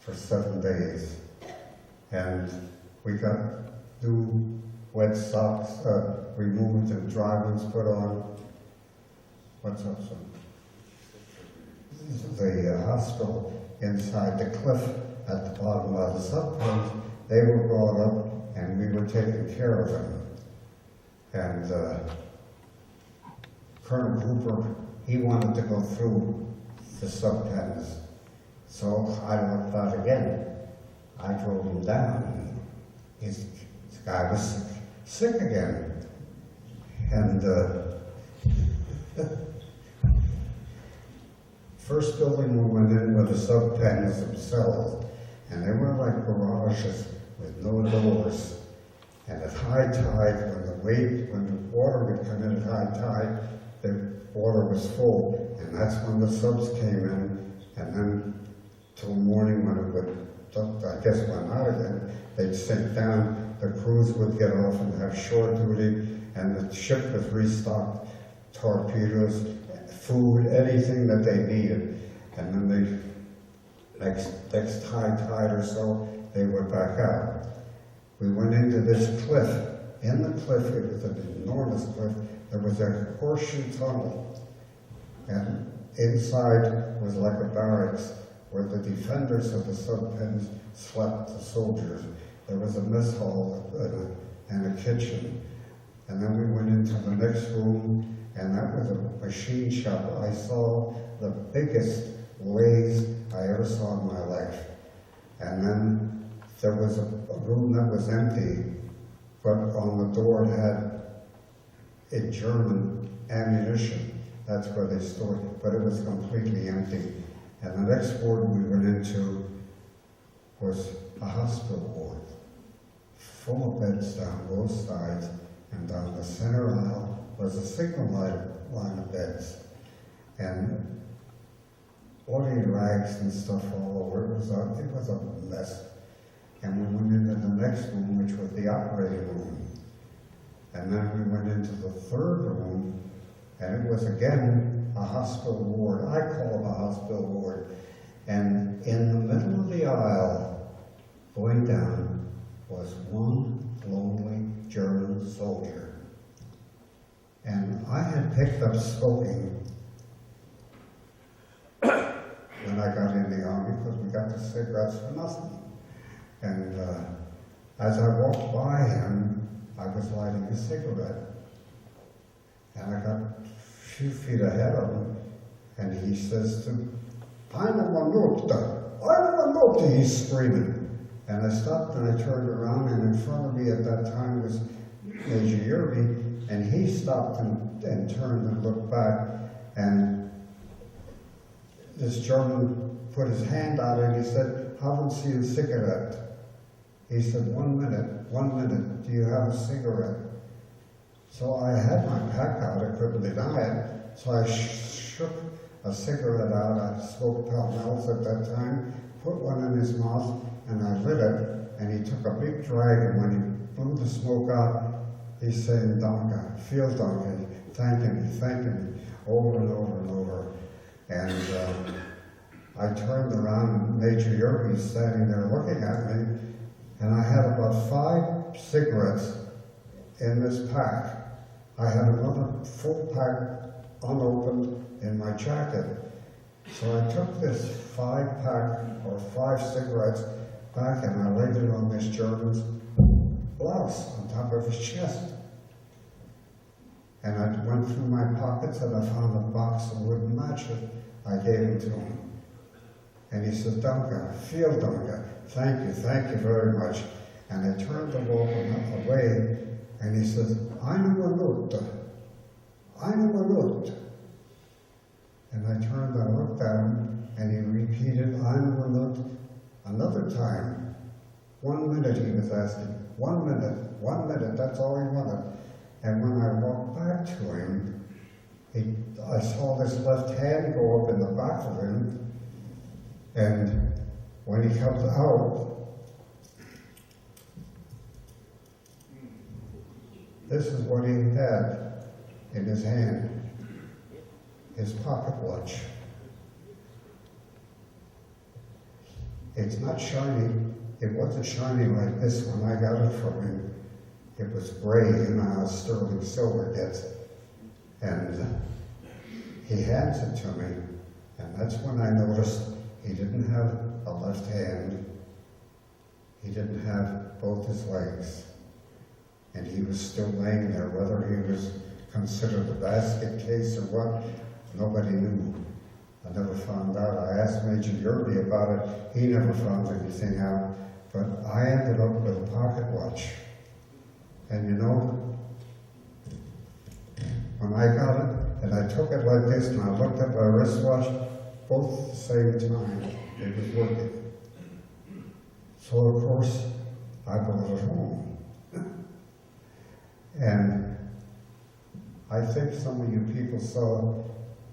for 7 days. And we got new wet socks removed and dry ones put on. What's up, son? The hospital inside the cliff at the bottom of the subplains, they were brought up and we were taking care of them. And Colonel Cooper, he wanted to go through the subpens. So I looked out again. I drove him down. This guy was sick again. And first building we went in were the subpens themselves, and they were like garages with no doors. And at high tide, when the water would come in at high tide, the water was full, and that's when the subs came in, and then till morning when it would, I guess went out again, they'd sink down, the crews would get off and have shore duty, and the ship was restocked, torpedoes, food, anything that they needed. And then next high tide or so, they were back out. We went into this cliff. In the cliff, it was an enormous cliff, there was a horseshoe tunnel. And inside was like a barracks where the defenders of the subpens slept, the soldiers. There was a mess hall and a kitchen. And then we went into the next room, and that was a machine shop. I saw the biggest lathe I ever saw in my life. And then there was a room that was empty, but on the door it had a German ammunition. That's where they stored it, but it was completely empty. And the next ward we went into was a hospital ward, full of beds down both sides, and down the center aisle was a single line of beds. And bloody rags and stuff all over. It was a mess. And we went into the next room, which was the operating room. And then we went into the third room, and it was again a hospital ward. I call it a hospital ward. And in the middle of the aisle, going down, was one lonely German soldier. And I had picked up smoking when I got in the army, because we got the cigarettes for nothing. And as I walked by him, I was lighting a cigarette. And I got a few feet ahead of him, and he says to me, "Eine Minute, eine Minute," he's screaming. And I stopped and I turned around, and in front of me at that time was Major Yerby, and he stopped and turned and looked back, and this German put his hand out and he said, "Haben Sie a cigarette?" He said, 1 minute, do you have a cigarette?" So I had my pack out, I couldn't deny it, so I shook a cigarette out. I smoked Pall-Malls at that time, put one in his mouth, and I lit it, and he took a big drag, and when he blew the smoke out, he's saying, "Danke, vielen Dank," thanking me, over and over and over. And I turned around, and Major Yerby standing there looking at me, and I had about 5 cigarettes in this pack. I had another full pack unopened in my jacket. So I took this 5-pack or 5 cigarettes back, and I laid it on this German's blouse on top of his chest. And I went through my pockets and I found a box of wooden matches. I gave it to him. And he said, "Danke, vielen Dank, thank you very much." And I turned to walk away, and he said, "Eine Minute. And I turned and looked at him, and he repeated, "Eine Minute," another time. 1 minute, he was asking. 1 minute, that's all he wanted. And when I walked back to him, I saw this left hand go up in the back of him, and when he comes out, this is what he had in his hand, his pocket watch. It's not shiny. It wasn't shiny like this when I got it from him. It was gray, you know how sterling silver gets. And he hands it to me, and that's when I noticed he didn't have a left hand. He didn't have both his legs. And he was still laying there. Whether he was considered a basket case or what, nobody knew. I never found out. I asked Major Yerby about it. He never found anything out. But I ended up with a pocket watch. And you know, when I got it, and I took it like this, and I looked at my wristwatch, both at the same time, it was working. So of course, I brought it home. And I think some of you people saw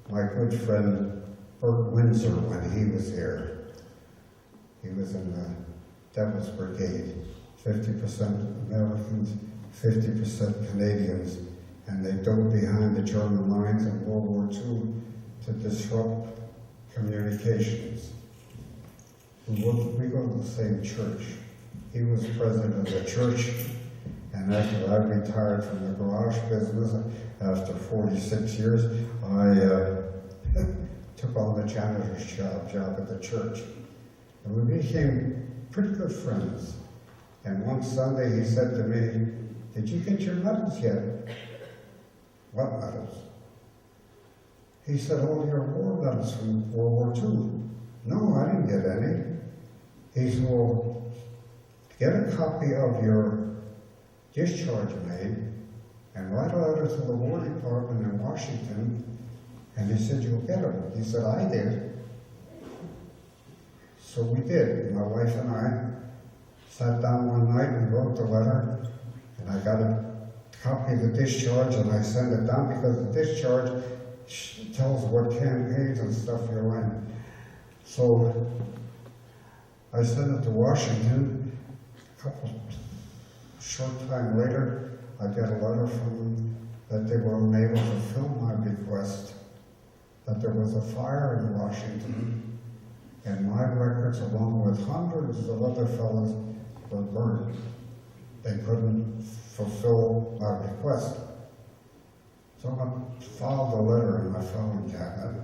my good friend Bert Windsor when he was here. He was in the Devil's Brigade, 50% Americans, 50% Canadians, and they dove behind the German lines in World War II to disrupt communications. We go to the same church. He was president of the church, and after I retired from the garage business, after 46 years, I took on the janitor's job at the church. And we became pretty good friends. And one Sunday he said to me, "Did you get your medals yet?" "What medals?" He said, "All your war medals from World War II." "No, I didn't get any." He said, "Well, get a copy of your discharge made and write a letter to the War Department in Washington," and he said, "You'll get them." He said, "I did." So we did. My wife and I sat down one night and wrote the letter, and I got it copy of the discharge and I send it down because the discharge tells what campaigns and stuff you're in. So I sent it to Washington. A short time later, I get a letter from them that they were unable to fill my request, that there was a fire in Washington, and my records, along with hundreds of other fellows, were burned. They couldn't fulfill my request. So I filed a letter in my filing cabinet,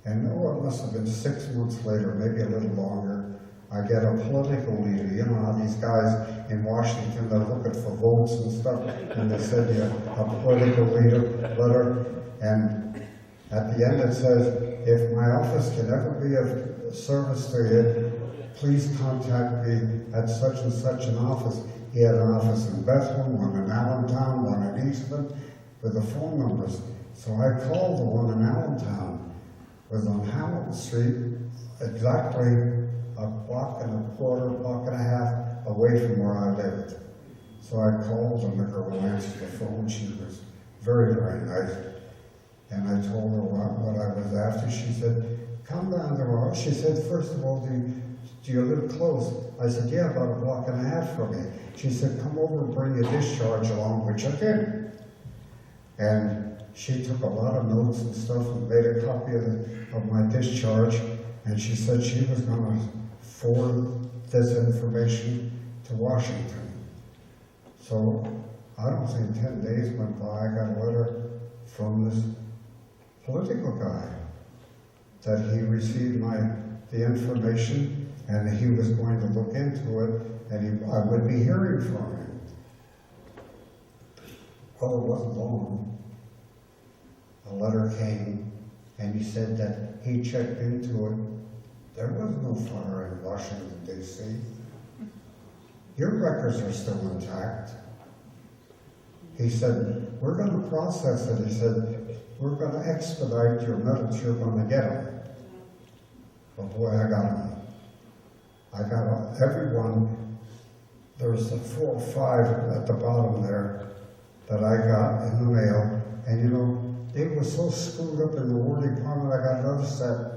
and it must have been 6 months later, maybe a little longer, I get a political leader. You know how these guys in Washington, they're looking for votes and stuff, and they send you a political letter, and at the end it says, if my office can ever be of service to you, please contact me at such and such an office. He had an office in Bethlehem, one in Allentown, one in Eastman, with the phone numbers. So I called the one in Allentown. It was on Hamilton Street, exactly a block and a quarter, block and a half away from where I lived. So I called and the girl answered the phone. She was very, very nice. And I told her what I was after. She said, come down the road. She said, first of all, do you live close? I said, yeah, about a block and a half from me. She said, come over and bring your discharge along, which I did. And she took a lot of notes and stuff and made a copy of my discharge. And she said she was going to forward this information to Washington. So I don't think 10 days went by, I got a letter from this political guy that he received the information and he was going to look into it and I would be hearing from him. Well, it wasn't long. A letter came and he said that he checked into it. There was no fire in Washington, D.C. Your records are still intact. He said, we're going to process it. He said, we're going to expedite your medals. You're going to get them. But boy, I got them. I got everyone. There's 4 or 5 at the bottom there that I got in the mail. And you know, they were so screwed up in the War Department, I got another set.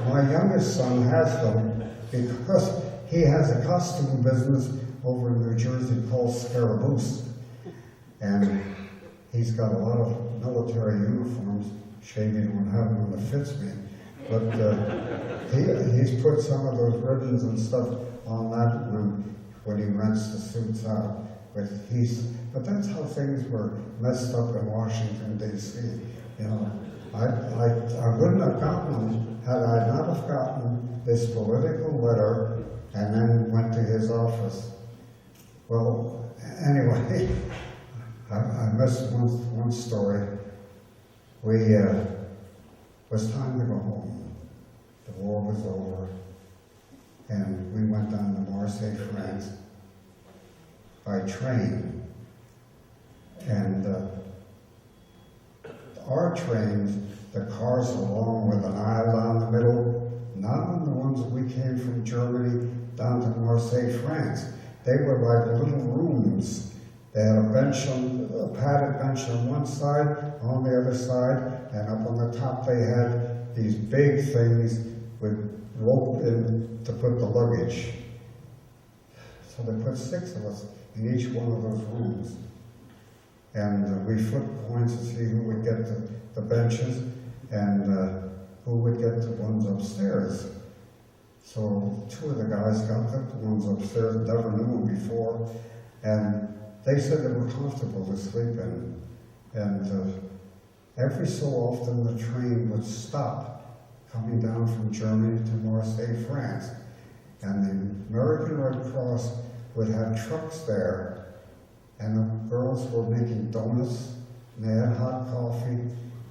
My youngest son has them because he has a costume business over in New Jersey called Scaraboose. And he's got a lot of military uniforms. Shame you don't have one that fits me. But he's put some of those ribbons and stuff on that when he rents the suits out. But that's how things were messed up in Washington, D.C. You know, I wouldn't have gotten them had I not have gotten this political letter and then went to his office. Well, anyway, I missed one story. It was time to go home. The war was over, and we went down to Marseille, France, by train. And our trains, the cars are long with an aisle down the middle, not on the ones that we came from Germany down to Marseille, France. They were like little rooms. They had a padded bench on one side, on the other side, and up on the top they had these big things with rope in to put the luggage. So they put 6 of us in each one of those rooms. And we flipped coins to see who would get the benches and who would get the ones upstairs. So 2 of the guys got the ones upstairs, never knew them before, and they said they were comfortable to sleep in. And every so often the train would stop coming down from Germany to Marseille, France. And the American Red Cross would have trucks there, and the girls were making donuts, and they had hot coffee,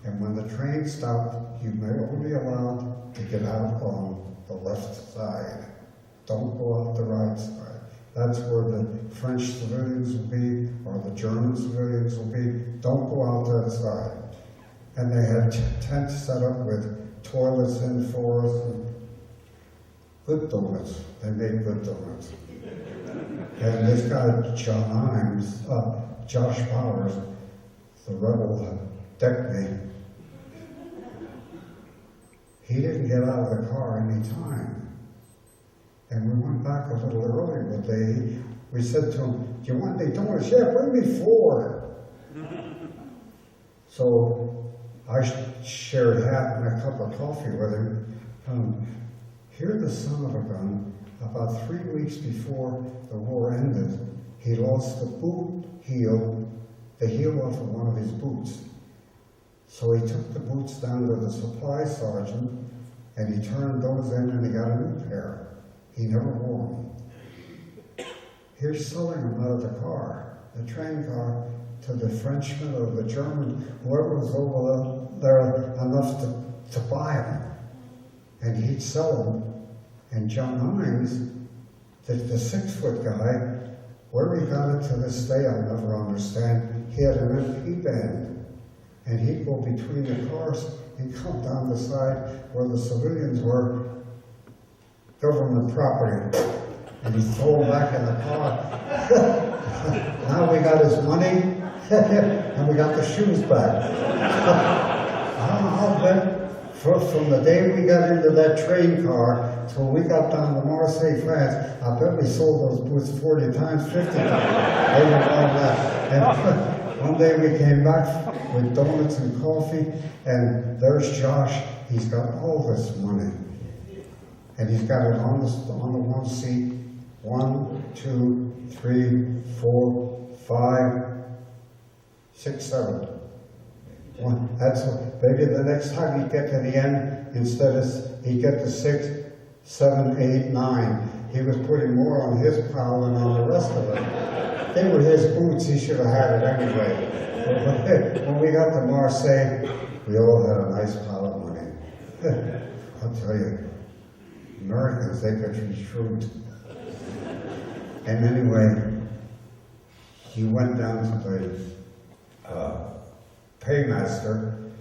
and when the train stopped, you were only allowed to get out on the left side. Don't go out the right side. That's where the French civilians will be, or the German civilians will be. Don't go out that side. And they had tents set up with toilets in for us. And good donuts. They made good donuts. And this guy, Josh Powers, the rebel decked me. He didn't get out of the car any time. And we went back a little early one day. We said to him, "Do you want any donuts?" "Yeah, bring me 4. So I shared half and a cup of coffee with him. Here the son of a gun, about 3 weeks before the war ended, he lost the heel off of one of his boots. So he took the boots down to the supply sergeant and he turned those in and he got a new pair. He never wore them. Here's selling them out of the car, the train car, to the Frenchman or the German, whoever was over there enough to buy them. And he'd sell them. And John Hines, the 6-foot guy, where he got it to this day I'll never understand, he had an MP band. And he'd go between the cars and come down the side where the civilians were, government property. And he'd throw them back in the car. Now we got his money, and we got the shoes back. I'll bet from the day we got into that train car till we got down to Marseille, France, I bet we sold those boots 40 times, 50 times. They were all that. And one day we came back with donuts and coffee, and there's Josh. He's got all this money. And he's got it on the one seat. 1, 2, 3, 4, 5, 6, 7. That's maybe the next time he'd get to the end, instead of he'd get to 6, 7, 8, 9. He was putting more on his pile than on the rest of it. They were his boots. He should have had it anyway. When we got to Marseille, we all had a nice pile of money. I'll tell you, Americans, they could be shrewd. And anyway, he went down to the paymaster,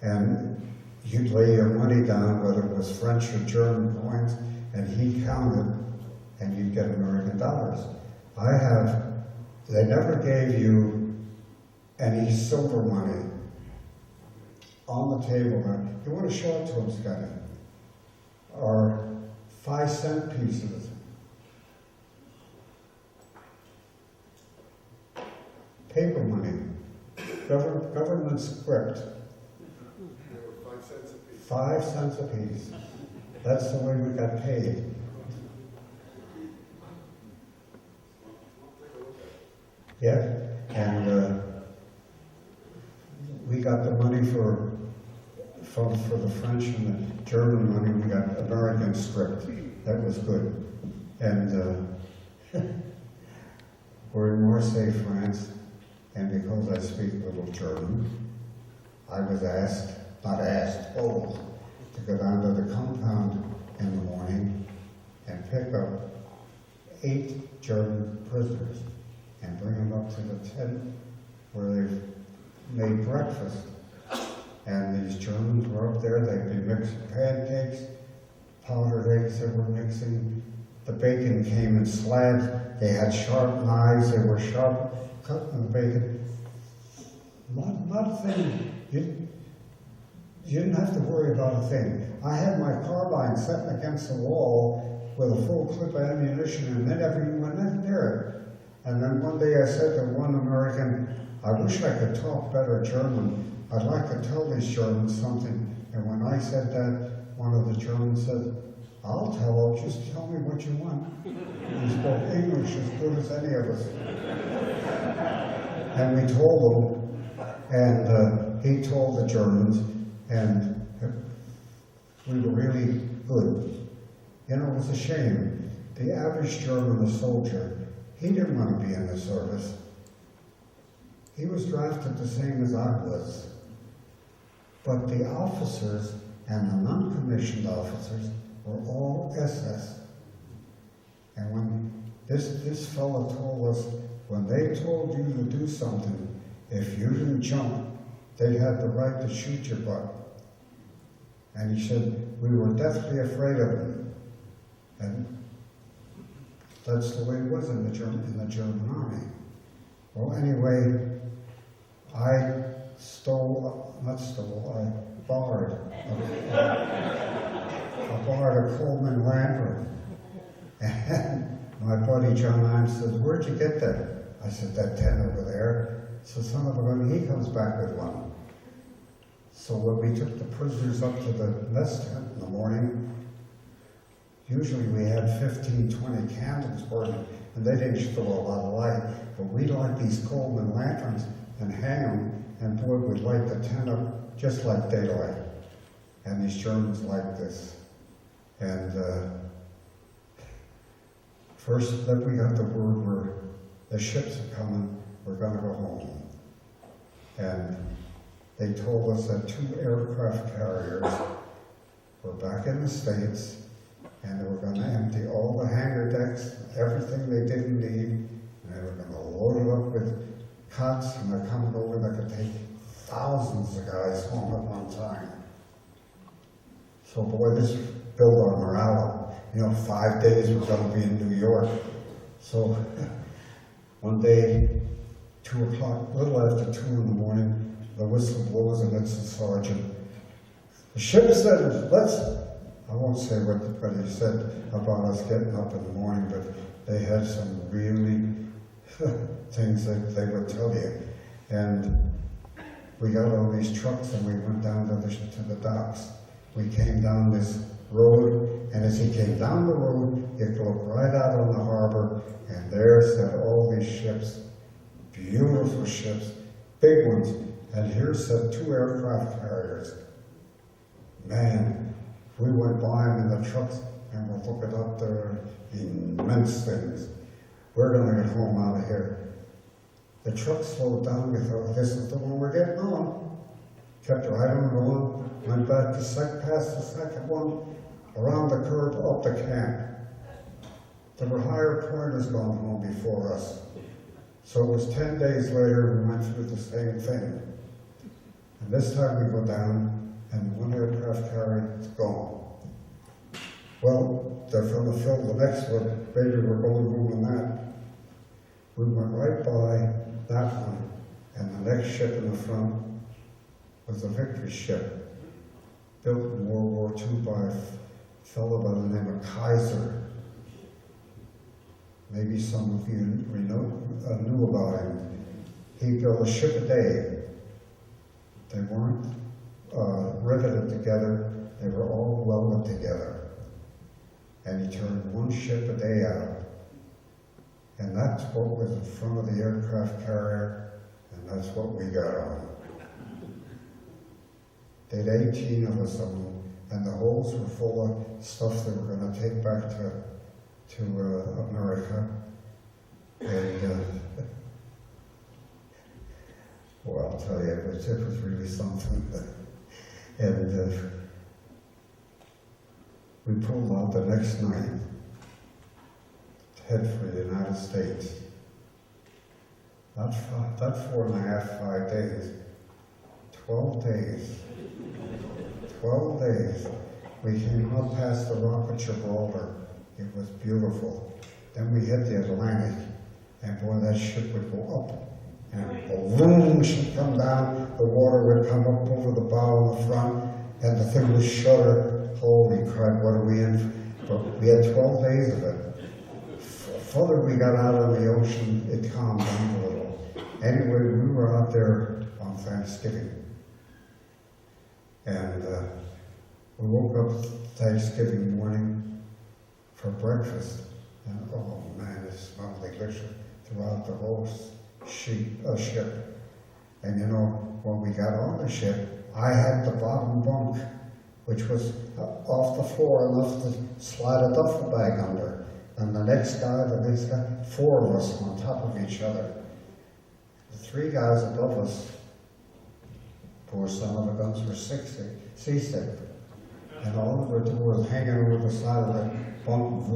and you'd lay your money down, whether it was French or German coins, and he counted, and you'd get American dollars. They never gave you any silver money on the table. You want to show it to him, Scotty? Or 5-cent pieces. Paper money, government script. 5 cents a piece. That's the way we got paid. Yeah, and we got the money for the French and the German money. We got American script. That was good. And we're in Marseille, France. And because I speak a little German, I was told to go down to the compound in the morning and pick up 8 German prisoners and bring them up to the tent where they've made breakfast. And these Germans were up there. They'd be mixing pancakes, powdered eggs they were mixing. The bacon came in slabs. They had sharp knives. They were sharp cutting the bacon. Not a thing. You didn't have to worry about a thing. I had my carbine set against the wall with a full clip of ammunition, and then everyone went near it. And then one day I said to one American, "I wish I could talk better German. I'd like to tell these Germans something." And when I said that, one of the Germans said, "I'll tell them, just tell me what you want." He spoke English as good as any of us. And we told him, and he told the Germans, and we were really good. You know, it was a shame. The average German, the soldier, he didn't want to be in the service. He was drafted the same as I was. But the officers and the non-commissioned officers were all SS. And when this fellow told us, when they told you to do something, if you didn't jump, they had the right to shoot your butt. And he said, we were deathly afraid of him. And that's the way it was in the German army. Well, anyway, I borrowed a Coleman lantern. And my buddy John Imes said, "Where'd you get that?" I said, "That tent over there." So son of a gun, he comes back with one. So when we took the prisoners up to the mess tent in the morning, usually we had 15, 20 candles burning, and they didn't throw a lot of light. But we light these Coleman lanterns and hang them, and boy, we'd light the tent up just like daylight. And these Germans liked this. And first, then we got the word where the ships are coming, we're going to go home. And they told us that 2 aircraft carriers were back in the States, and they were going to empty all the hangar decks, everything they didn't need, and they were going to load it up with cots, and they're coming over that could take thousands of guys home at one time. So boy, this built our morale up. 5 days we're going to be in New York. So one day, 2 o'clock, a little after 2 in the morning, the whistle blows and it's the sergeant. The ship said, I won't say what he said about us getting up in the morning, but they had some really things that they would tell you. And we got on these trucks and we went down to the docks. We came down this road, and as he came down the road, you could look right out on the harbor, and there sat all these ships, beautiful ships, big ones, and here sat 2 aircraft carriers. Man, we went by them in the trucks, and we're looking up there, immense things. We're going to get home out of here. The truck slowed down. We thought, this is the one we're getting on. Kept right on going. Went back past the second one, around the curve, up the camp. There were higher pointers going home before us. So it was 10 days later, we went through the same thing. And this time we go down, and 1 aircraft carrier is gone. Well, they're going to fill the next one. Maybe we're going home on that. We went right by that one, and the next ship in the front was a victory ship, built in World War II by a fellow by the name of Kaiser. Maybe some of you knew about him. He built a ship a day. They weren't riveted together, they were all welded together. And he turned 1 ship a day out. And that's what was in front of the aircraft carrier, and that's what we got on. They had 18 of us on them, and the holds were full of stuff they were going to take back to America. And well, I'll tell you, it was really something. And we pulled out the next night to head for the United States. Not 4.5, 5 days. 12 days. 12 days. We came up past the Rock of Gibraltar. It was beautiful. Then we hit the Atlantic, and boy, that ship would go up. And boom, she'd come down, the water would come up over the bow and the front, and the thing would shudder. Holy crap, what are we in for? But we had 12 days of it. Further we got out on the ocean, it calmed down a little. Anyway, we were out there on Thanksgiving. And we woke up Thanksgiving morning for breakfast. And oh man, it smelled delicious throughout the whole ship. And when we got on the ship, I had the bottom bunk, which was off the floor enough to slide a duffel bag under. And the next guy, 4 of us on top of each other. The 3 guys above us, poor son of a guns, were seasick. And all they were doing was hanging over the side of the bunk,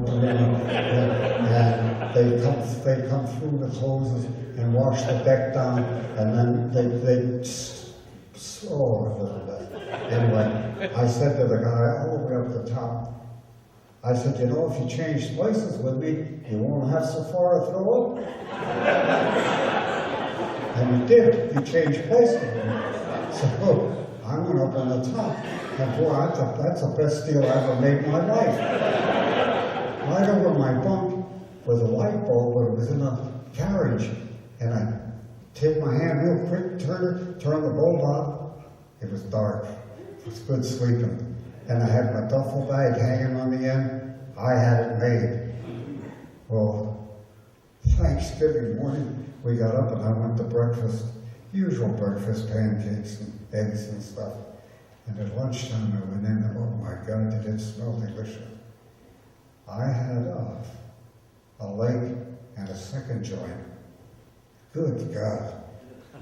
and they'd come through the closes and wash the deck down, and then they'd anyway, I said to the guy all the way up the top, I said, you know, if you change places with me, you won't have so far to throw up. And he did. He changed places with me. So I went up on the top. And boy, I thought that's the best deal I ever made in my life. Right over my bunk was a light bulb, but it was in a carriage. And I take my hand real quick, turn the bulb on. It was dark. It was good sleeping. And I had my duffel bag hanging on the end. I had it made. Well, Thanksgiving morning, we got up and I went to breakfast. Usual breakfast, pancakes and eggs and stuff. And at lunchtime I went in and oh my God, did it smell delicious. I had a leg and a second joint. Good God.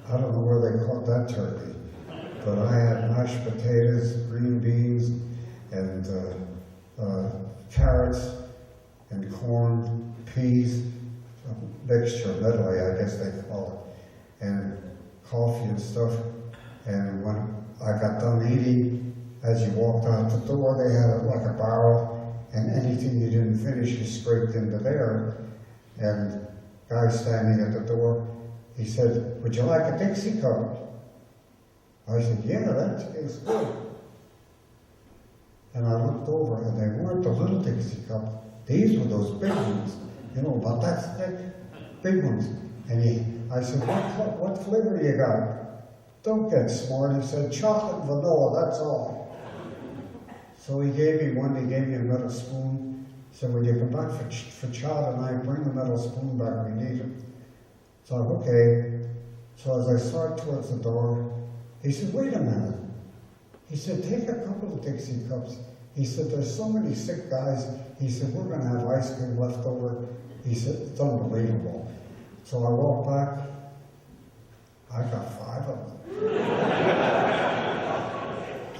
I don't know where they caught that turkey. But I had mashed potatoes, green beans, and carrots, and corn, peas, a mixture, medley, I guess they call it, and coffee and stuff. And when I got done eating, as you walked out the door, they had like a barrel, and anything you didn't finish, you scraped into there. And guy standing at the door, he said, "Would you like a Dixie cup?" I said, "Yeah, that tastes good." And I looked over, and they weren't the little Dixie cups. These were those big ones, you know, about that thick, big ones. And I said, what flavor you got? Don't get smart. He said, chocolate and vanilla, that's all. So he gave me one, he gave me a metal spoon. He said, when you come back for chow tonight, bring the metal spoon back, we need it. So I'm okay. So as I start towards the door, he said, wait a minute. He said, take a couple of Dixie cups. He said, there's so many sick guys. He said, we're going to have ice cream left over. He said, it's unbelievable. So I walked back. I got 5 of them.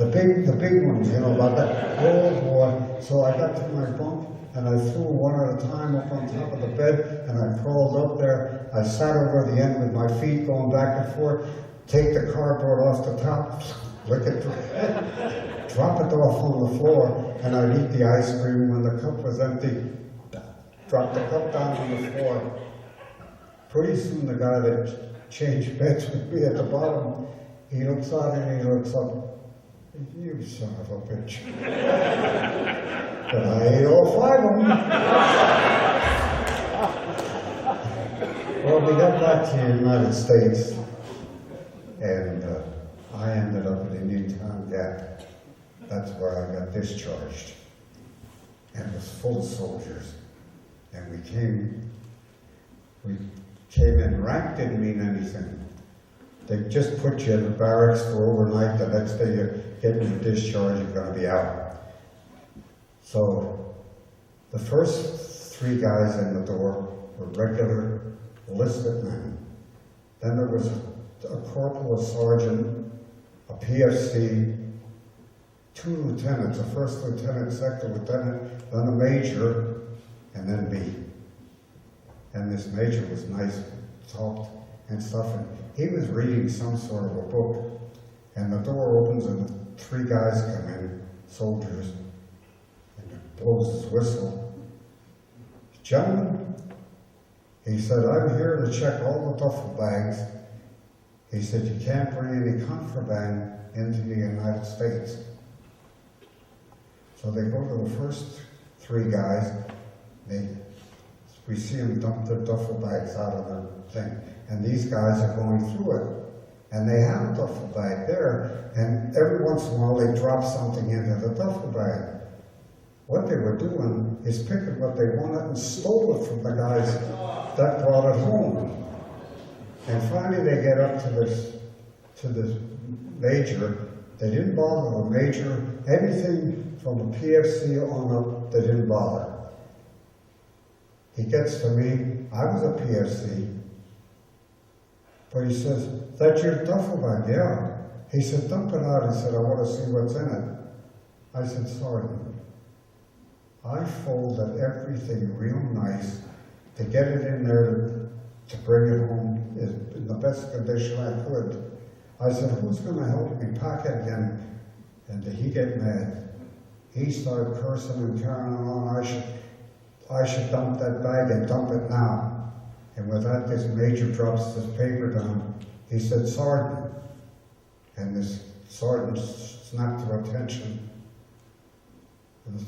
the big ones, you know, about that. Oh boy. So I got to my bunk and I threw one at a time up on top of the bed and I crawled up there. I sat over the end with my feet going back and forth, take the cardboard off the top, lick it, drop it off on the floor, and I'd eat the ice cream. When the cup was empty, drop the cup down on the floor. Pretty soon the guy that changed beds with me at the bottom, he looks out and he looks up. You son of a bitch. But I ate all 5 of them. Well, we got back to the United States, and I ended up in Indian Town Gap. That's where I got discharged. And it was full of soldiers. And we came in, rank didn't mean anything. They just put you in the barracks for overnight. The next day you get your discharge, you're going to be out. So the first 3 guys in the door were regular enlisted men. Then there was a corporal, a sergeant, a PFC, 2 lieutenants, a first lieutenant, second lieutenant, then a major, and then me. And this major was nice, talked and stuff, and he was reading some sort of a book, and the door opens and 3 guys come in, soldiers, and he blows his whistle. Gentlemen, he said, I'm here to check all the duffel bags. He said, you can't bring any contraband into the United States. So they go to the first 3 guys, we see them dump their duffel bags out of their thing, and these guys are going through it. And they have a duffel bag there, and every once in a while they drop something into the duffel bag. What they were doing is picking what they wanted and stole it from the guys that brought it home. And finally they get up to this major. They didn't bother the major. Anything from the PFC on up, they didn't bother. He gets to me, I was a PFC. But he says, that's your duffel bag? Yeah. He said, dump it out. He said, I want to see what's in it. I said, sorry. I folded everything real nice to get it in there to bring it home in the best condition I could. I said, who's going to help me pack it again? And he get mad. he started cursing and carrying on. I should dump that bag and dump it now. And with that, this major drops this paper down. He said, "Sergeant." And this sergeant snapped to attention. And the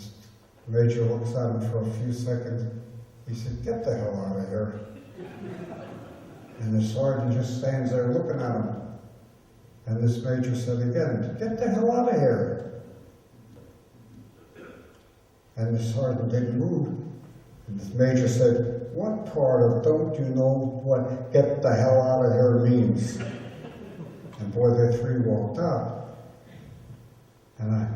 major looks at him for a few seconds. He said, "Get the hell out of here." And the sergeant just stands there looking at him. And this major said again, "Get the hell out of here." And the sergeant didn't move. And this major said, "What part of don't you know what get the hell out of here means?" And boy, they three walked out. And I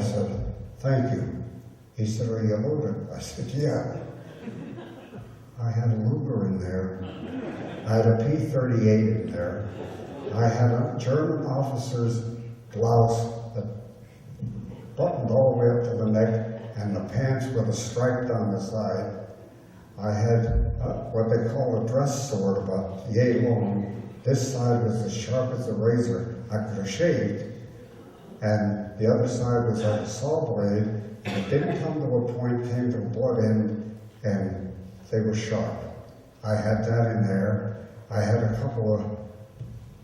said, "Thank you." He said, "Are you loaded?" I said, "Yeah." I had a Luger in there. I had a P-38 in there. I had a German officer's blouse that buttoned all the way up to the neck and the pants with a stripe down the side. I had what they call a dress sword, about yay long. This side was as sharp as a razor. I could have shaved. And the other side was like a saw blade. And it didn't come to a point, came to a blood end, and they were sharp. I had that in there. I had a couple of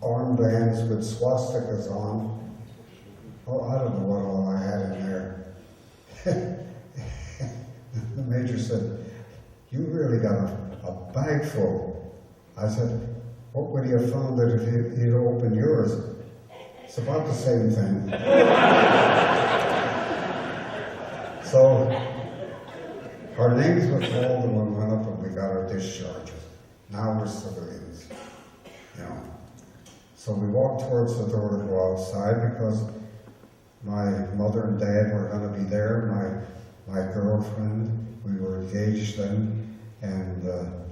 armbands with swastikas on. Oh, I don't know what all I had in there. The major said, "You really got a bag full." I said, "What would he have found that if he'd opened yours?" It's about the same thing. So, our names were called and we went up and we got our discharges. Now we're civilians, you know. So we walked towards the door to go outside because my mother and dad were going to be there. My girlfriend, we were engaged then, and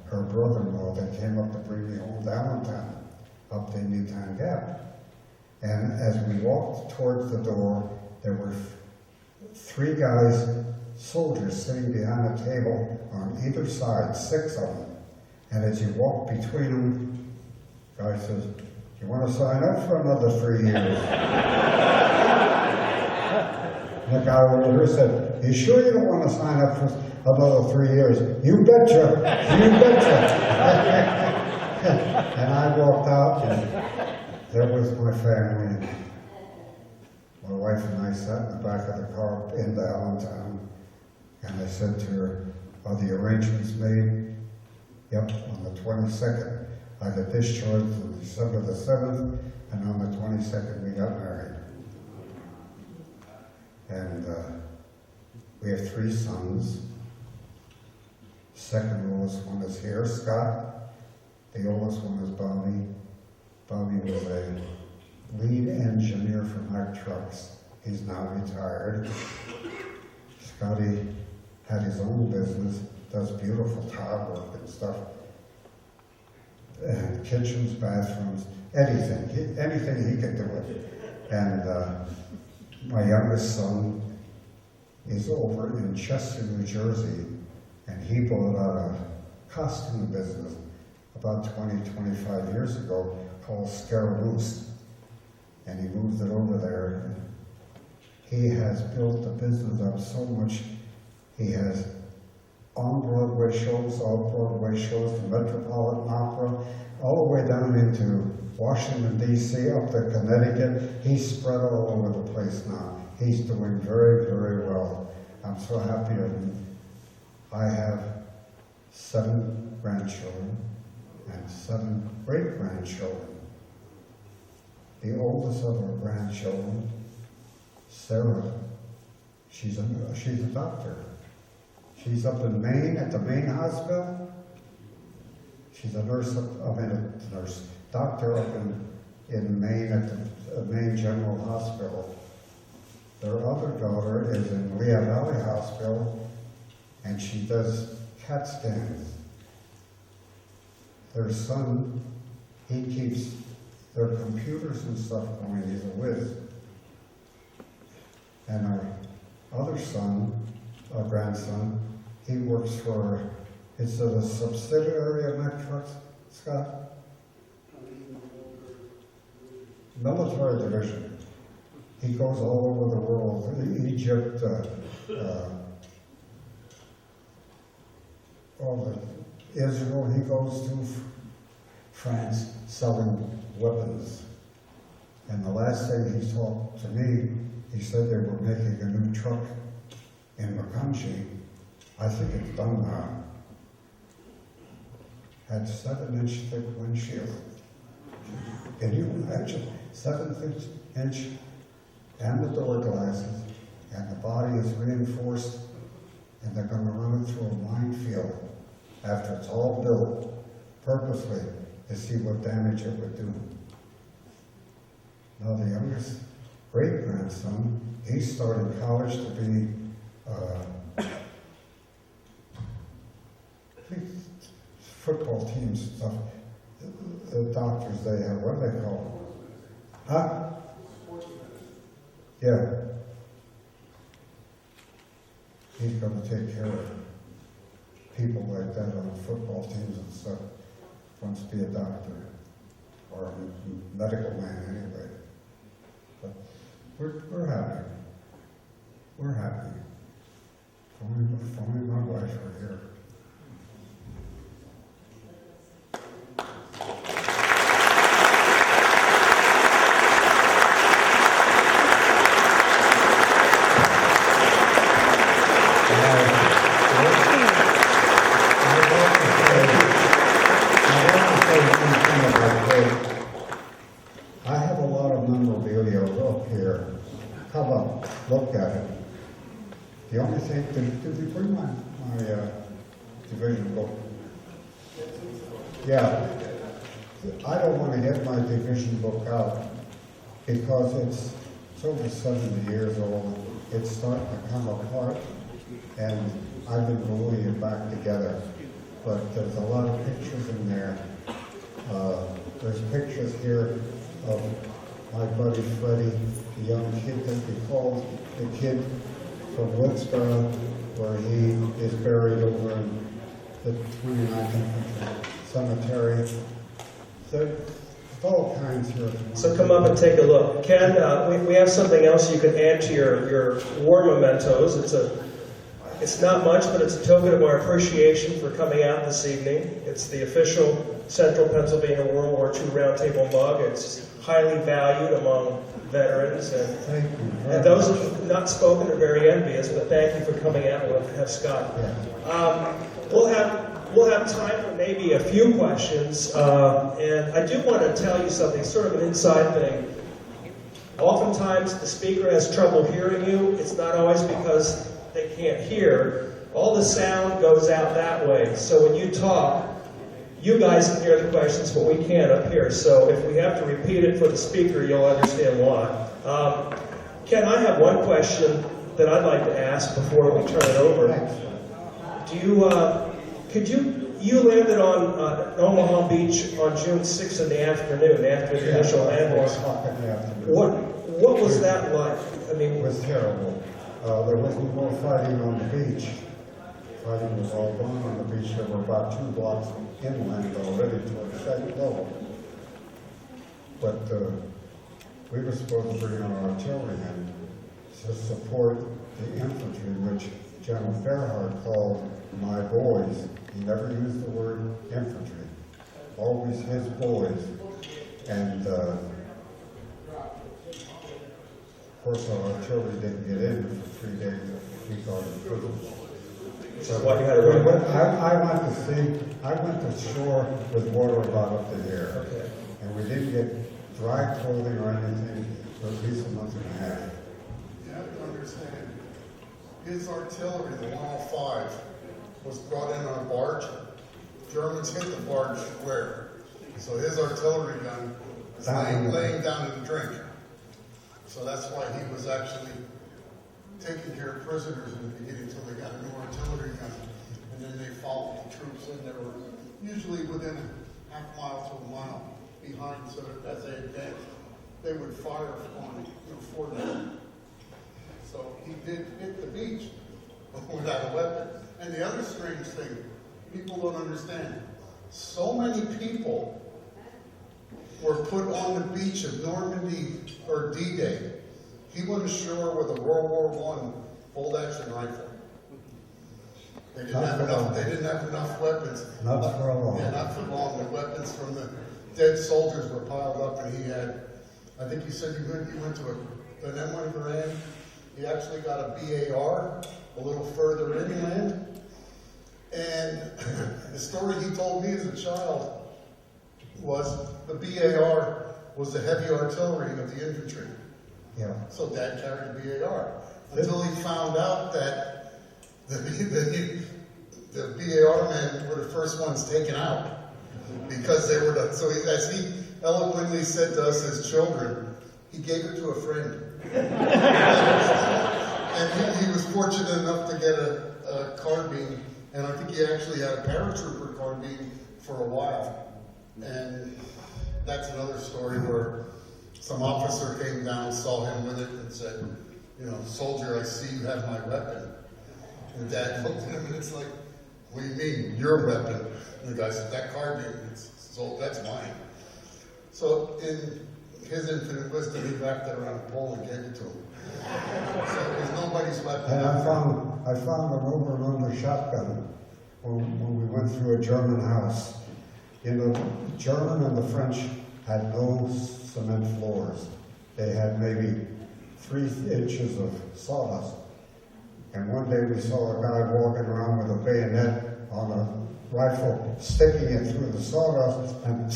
her brother-in-law that came up to bring me home to Allentown, up to Indian Gap. And as we walked towards the door, there were three guys, soldiers, sitting behind a table on either side, 6 of them. And as you walk between them, the guy says, "Do you want to sign up for another 3 years?" And the guy over there said, "You sure you don't want to sign up for another 3 years?" "You betcha, you betcha." And I walked out, and there was my family. My wife and I sat in the back of the car into Allentown, and I said to her, "Are the arrangements made?" "Yep, on the 22nd. I got discharged on December the 7th, and on the 22nd we got married." And we have 3 sons. Second oldest one is here, Scott. The oldest one is Bobby. Bobby was a lead engineer for Mack Trucks. He's now retired. Scotty had his own business, does beautiful tile work and stuff. And kitchens, bathrooms, anything he could do it. And my youngest son is over in Chester, New Jersey, and he bought out a costume business about 25 years ago called Scaramouche. And he moved it over there. He has built the business up so much. He has on-Broadway shows, off-Broadway shows, the Metropolitan Opera, all the way down into Washington, D.C., up to Connecticut. He's spread all over the place now. He's doing very, very well. I'm so happy of him. I have 7 grandchildren and 7 great-grandchildren. The oldest of our grandchildren, Sarah, she's a doctor. She's up in Maine at the Maine Hospital. She's a nurse, doctor up in Maine at the Maine General Hospital. Their other daughter is in Lehigh Valley Hospital, and she does CAT scans. Their son, he keeps their computers and stuff going. He's a whiz. And our other son, our grandson, he works for, it's a subsidiary of Mack Trucks, Scott? Military division. He goes all over the world, Egypt, Israel. He goes to France selling weapons. And the last thing he talked to me, he said they were making a new truck in Makunji. I think it's done now. Had 7-inch thick windshield. Can you imagine? 7-inch and the door glasses, and the body is reinforced, and they're going to run it through a minefield after it's all built purposely to see what damage it would do. Now the youngest great-grandson, he started college to be football teams and stuff. The doctors they have, what do they call them? Huh? Yeah. He's going to take care of people like that on football teams and stuff. Wants to be a doctor or a medical man anyway. But we're happy. We're happy. If only my wife were here. I have a lot of memorabilia up here. Come up, look at it. The only thing, did you bring my division book? Yeah. I don't want to get my division book out because it's over 70 years old. It's starting to come apart, and I've been gluing it back together. But there's a lot of pictures in there. There's pictures here of my buddy Freddie, the young kid that we called the kid from Woodsboro, where he is buried over in the 29th Infantry Cemetery. There's all kinds here. So come up and take a look. Ken, we have something else you can add to your war mementos. It's not much, but it's a token of our appreciation for coming out this evening. It's the official Central Pennsylvania World War II Roundtable mug. It's highly valued among veterans, and those who have not spoken are very envious, but thank you for coming out. We'll have Scott. We'll have time for maybe a few questions, and I do want to tell you something, sort of an inside thing. Oftentimes the speaker has trouble hearing you. It's not always because they can't hear. All the sound goes out that way. So when you talk, you guys can hear the questions, but we can't up here. So if we have to repeat it for the speaker, you'll understand why. Ken, I have one question that I'd like to ask before we turn it over. You landed on Omaha Beach on June 6th in the afternoon after the initial landings. What was that like? I mean, it was terrible. There wasn't more fighting on the beach. Fighting was all gone on the beach. There were about 2 blocks inland already toward St. Louis. But we were supposed to bring our artillery in to support the infantry, which General Fairhart called my boys. He never used the word infantry, always his boys. And of course our artillery didn't get in for 3 days we got in prison. So what you had to run? I went to shore with water about up to here. Okay. And we didn't get dry clothing or anything for at least a month and a half. You have to understand, his artillery, the 105, was brought in on a barge. Germans hit the barge square. So his artillery gun is laying down in the drink. So that's why he was actually taking care of prisoners in the beginning until they got a new artillery gun. And then they followed the troops in. They were usually within a half mile to a mile behind, so that as they advanced, they would fire for them. So he did hit the beach without a weapon. And the other strange thing, people don't understand, so many people were put on the beach of Normandy or D-Day he went ashore with a World War I bolt-action rifle. They didn't have enough weapons. Not for long. Yeah, not for long. The weapons from the dead soldiers were piled up, and he had, I think you said you went to an M1 Garand. He actually got a BAR a little further inland. And the story he told me as a child was the BAR was the heavy artillery of the infantry. Yeah. So Dad carried the BAR until he found out that the BAR men were the first ones taken out because they were the, so he, as he eloquently said to us as children, he gave it to a friend. And he was fortunate enough to get a carbine, and I think he actually had a paratrooper carbine for a while. And that's another story where some officer came down, saw him with it, and said, you know, soldier, I see you have my weapon. And Dad looked at him, and it's like, what do you mean, your weapon? And the guy said, that carbine, that's mine. So in his infinite wisdom, he wrapped it around a pole and gave it to him. So it was nobody's weapon. And I found an over and under shotgun when we went through a German house. You know, the German and the French had no cement floors. They had maybe 3 inches of sawdust. And one day we saw a guy walking around with a bayonet on a rifle, sticking it through the sawdust, and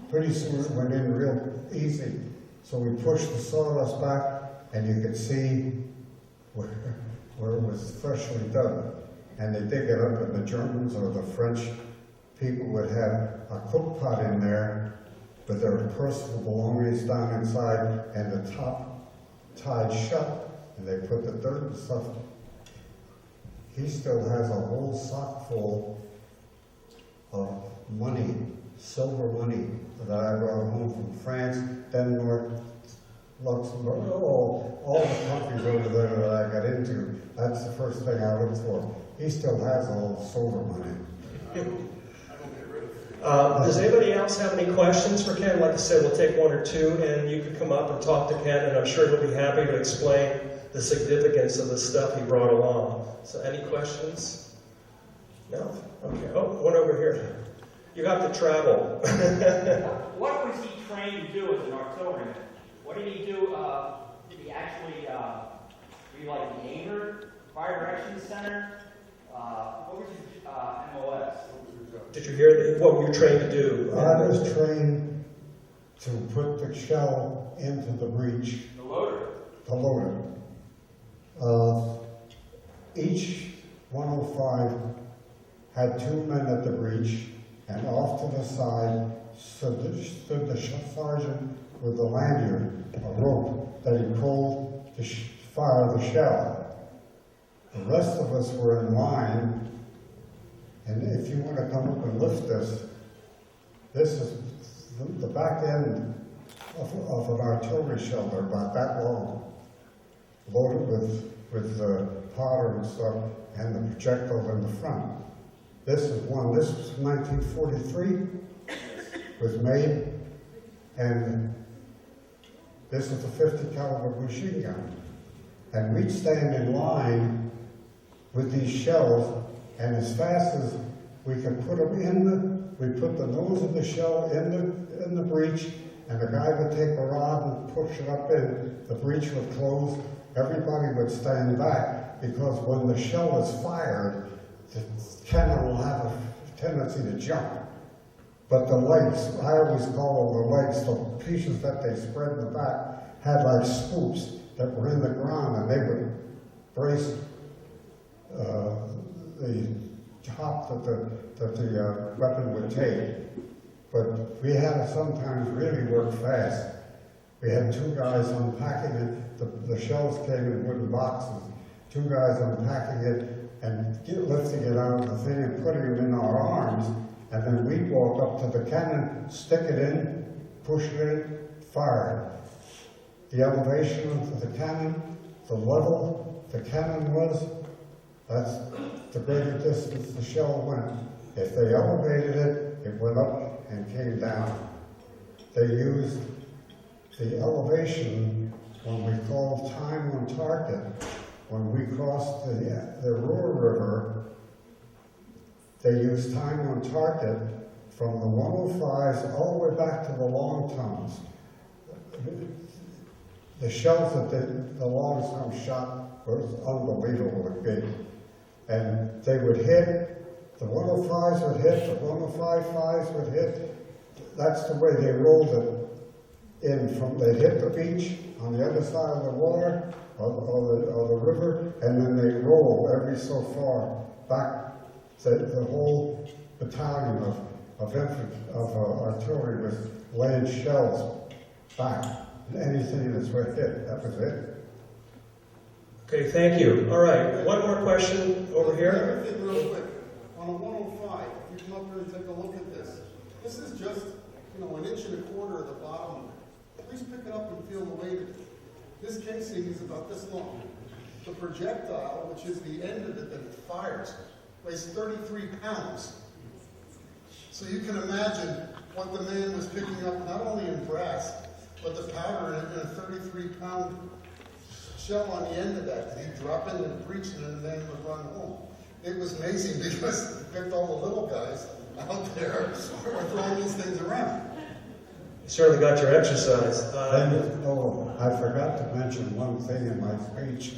pretty soon it went in real easy. So we pushed the sawdust back, and you could see where it was freshly done. And they dig it up, and the Germans or the French people would have a cook pot in there with their personal belongings down inside, and the top tied shut, and they put the dirt and stuff. He still has a whole sock full of money, silver money, that I brought home from France, Denmark, Luxembourg, all the countries over there that I got into. That's the first thing I looked for. He still has all the silver money. Does anybody else have any questions for Ken? Like I said, we'll take 1 or 2, and you can come up and talk to Ken, and I'm sure he'll be happy to explain the significance of the stuff he brought along. So any questions? No? Okay. Oh, one over here. You have to travel. What was he trained to do as an artilleryman? What did he do? Did he actually, were you like the aimer, fire direction center? What was his MOS? Did you hear what you were trained to do? I was trained to put the shell into the breech. The loader. The loader. Each 105 had 2 men at the breech, and off to the side stood the sergeant with a lanyard, a rope, that he pulled to fire the shell. The rest of us were in line, and if you want to come up and lift this is the back end of an artillery shell. They're about that long, loaded with powder and stuff, and the projectile in the front. This was 1943, was made, and this is a 50 caliber machine gun. And we'd stand in line with these shells, and as fast as we could put them we'd put the nose of the shell in the breech, and the guy would take a rod and push it up in, the breech would close, everybody would stand back, because when the shell is fired, the cannon will have a tendency to jump. But the legs, I always call them the legs, the pieces that they spread in the back, had like scoops that were in the ground, and they would brace the top that the weapon would take. But we had to sometimes really work fast. We had 2 guys unpacking it. The shells came in wooden boxes. 2 guys unpacking it and lifting it out of the thing and putting it in our arms. And then we'd walk up to the cannon, stick it in, push it in, fire it. The elevation of the cannon, the level the cannon was, that's the greater distance the shell went. If they elevated it, it went up and came down. They used the elevation when we called time on target, when we crossed the Ruhr River, they used time on target from the 105s all the way back to the long tons. The shells that the long tons shot was unbelievably big. And they would hit, the 105s would hit, the 105s would hit. That's the way they rolled it in from, they hit the beach on the other side of the water, or the river, and then they roll every so far back. The whole battalion of artillery was laying shells back. Anything that's what hit, that was it. Okay, thank you. All right, one more question over here. Another thing real quick, on a 105, if you come up here and take a look at this, this is just, an inch and a quarter at the bottom. Please pick it up and feel the weight of it. This casing is about this long. The projectile, which is the end of it that it fires, weighs 33 pounds. So you can imagine what the man was picking up, not only in brass, but the powder in a 33-pound shell on the end of that. He'd drop in and preach, and then the man would run home. It was amazing because he picked all the little guys out there who were throwing these things around. You certainly got your exercise. I forgot to mention one thing in my speech.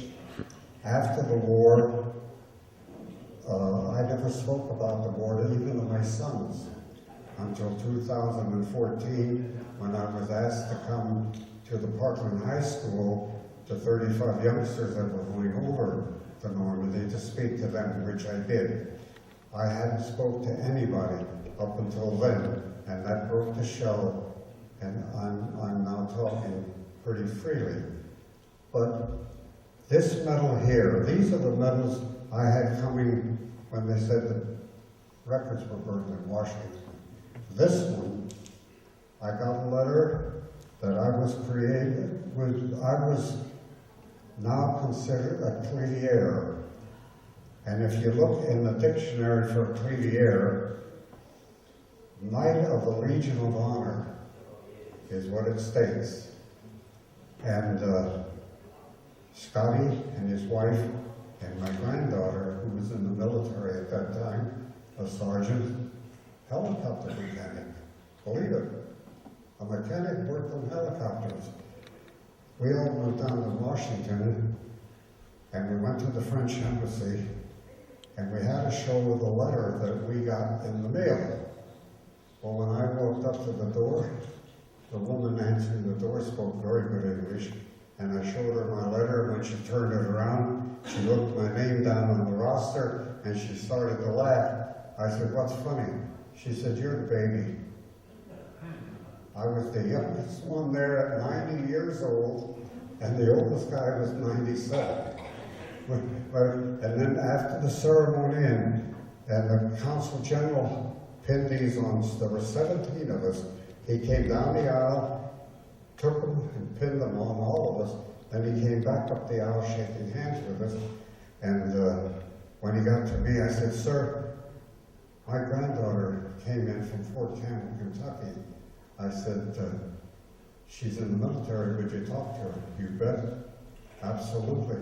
After the war, I never spoke about the war, even to my sons, until 2014, when I was asked to come to the Parkland High School to 35 youngsters that were going over to Normandy to speak to them, which I did. I hadn't spoke to anybody up until then, and that broke the shell, and I'm now talking pretty freely. But this medal here, these are the medals I had coming when they said the records were burned in Washington. This one, I got a letter that I was now considered a clevier. And if you look in the dictionary for clevier, Knight of the Legion of Honor is what it states. And Scotty and his wife and my granddaughter, who was in the military at that time, a sergeant, helicopter mechanic, believe it. A mechanic worked on helicopters. We all went down to Washington, and we went to the French embassy, and we had to show the letter that we got in the mail. Well, when I walked up to the door, the woman answering the door spoke very good English, and I showed her my letter. When she turned it around, she looked my name down on the roster, and she started to laugh. I said, "What's funny?" She said, "You're the baby." I was the youngest one there at 90 years old, and the oldest guy was 97. And then after the ceremony, and the Consul General pinned these on us, there were 17 of us. He came down the aisle, took them and pinned them on all of us. Then he came back up the aisle shaking hands with us. And when he got to me, I said, "Sir, my granddaughter came in from Fort Campbell, Kentucky." I said, "She's in the military, would you talk to her?" "You bet." "Absolutely."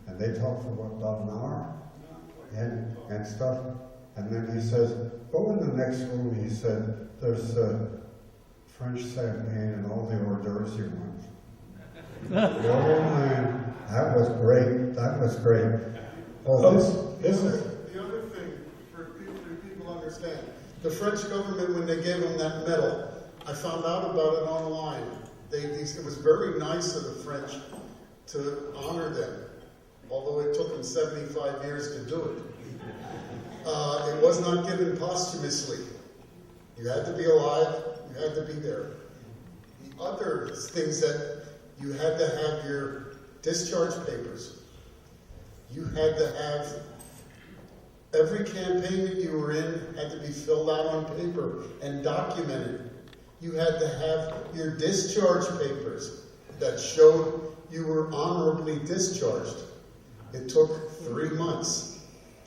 And they talked for about an hour and stuff. And then he says, "Go in the next room," he said, "there's French champagne and all the hors d'oeuvres you want." Oh man, that was great. That was great. Oh, this is... The other thing, for people to understand, the French government, when they gave them that medal, I found out about it online. It was very nice of the French to honor them, although it took them 75 years to do it. It was not given posthumously. You had to be alive, you had to be there. The other things that you had to have your discharge papers. You had to have every campaign that you were in had to be filled out on paper and documented. You had to have your discharge papers that showed you were honorably discharged. It took 3 months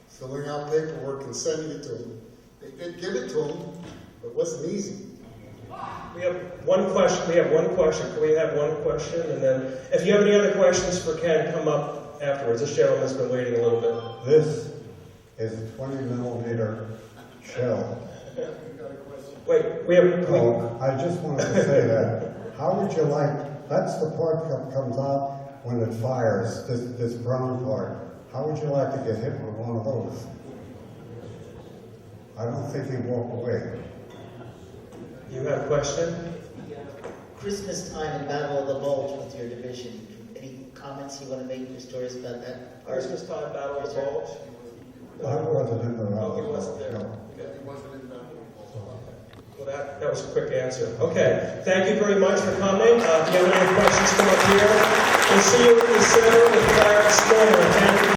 filling out paperwork and sending it to them. They did give it to them, but it wasn't easy. We have one question. We have one question. Can we have one question? And then, if you have any other questions for Ken, come up afterwards. This gentleman's been waiting a little bit. This is a 20 millimeter shell. Wait, we have. Oh, I just wanted to say that. How would you like, that's the part that comes out when it fires, this brown part. How would you like to get hit with one of those? I don't think he'd walk away. You have a question? Christmas time and Battle of the Bulge with your division. Any comments you want to make, your stories about that? Christmas time, Battle of the Bulge? I wasn't in the Oh, he wasn't there. no. Okay. He wasn't in that one. Well, that was a quick answer. Okay, thank you very much for coming. If you have any questions, come up here. We'll see you in December with Clarence Stoner.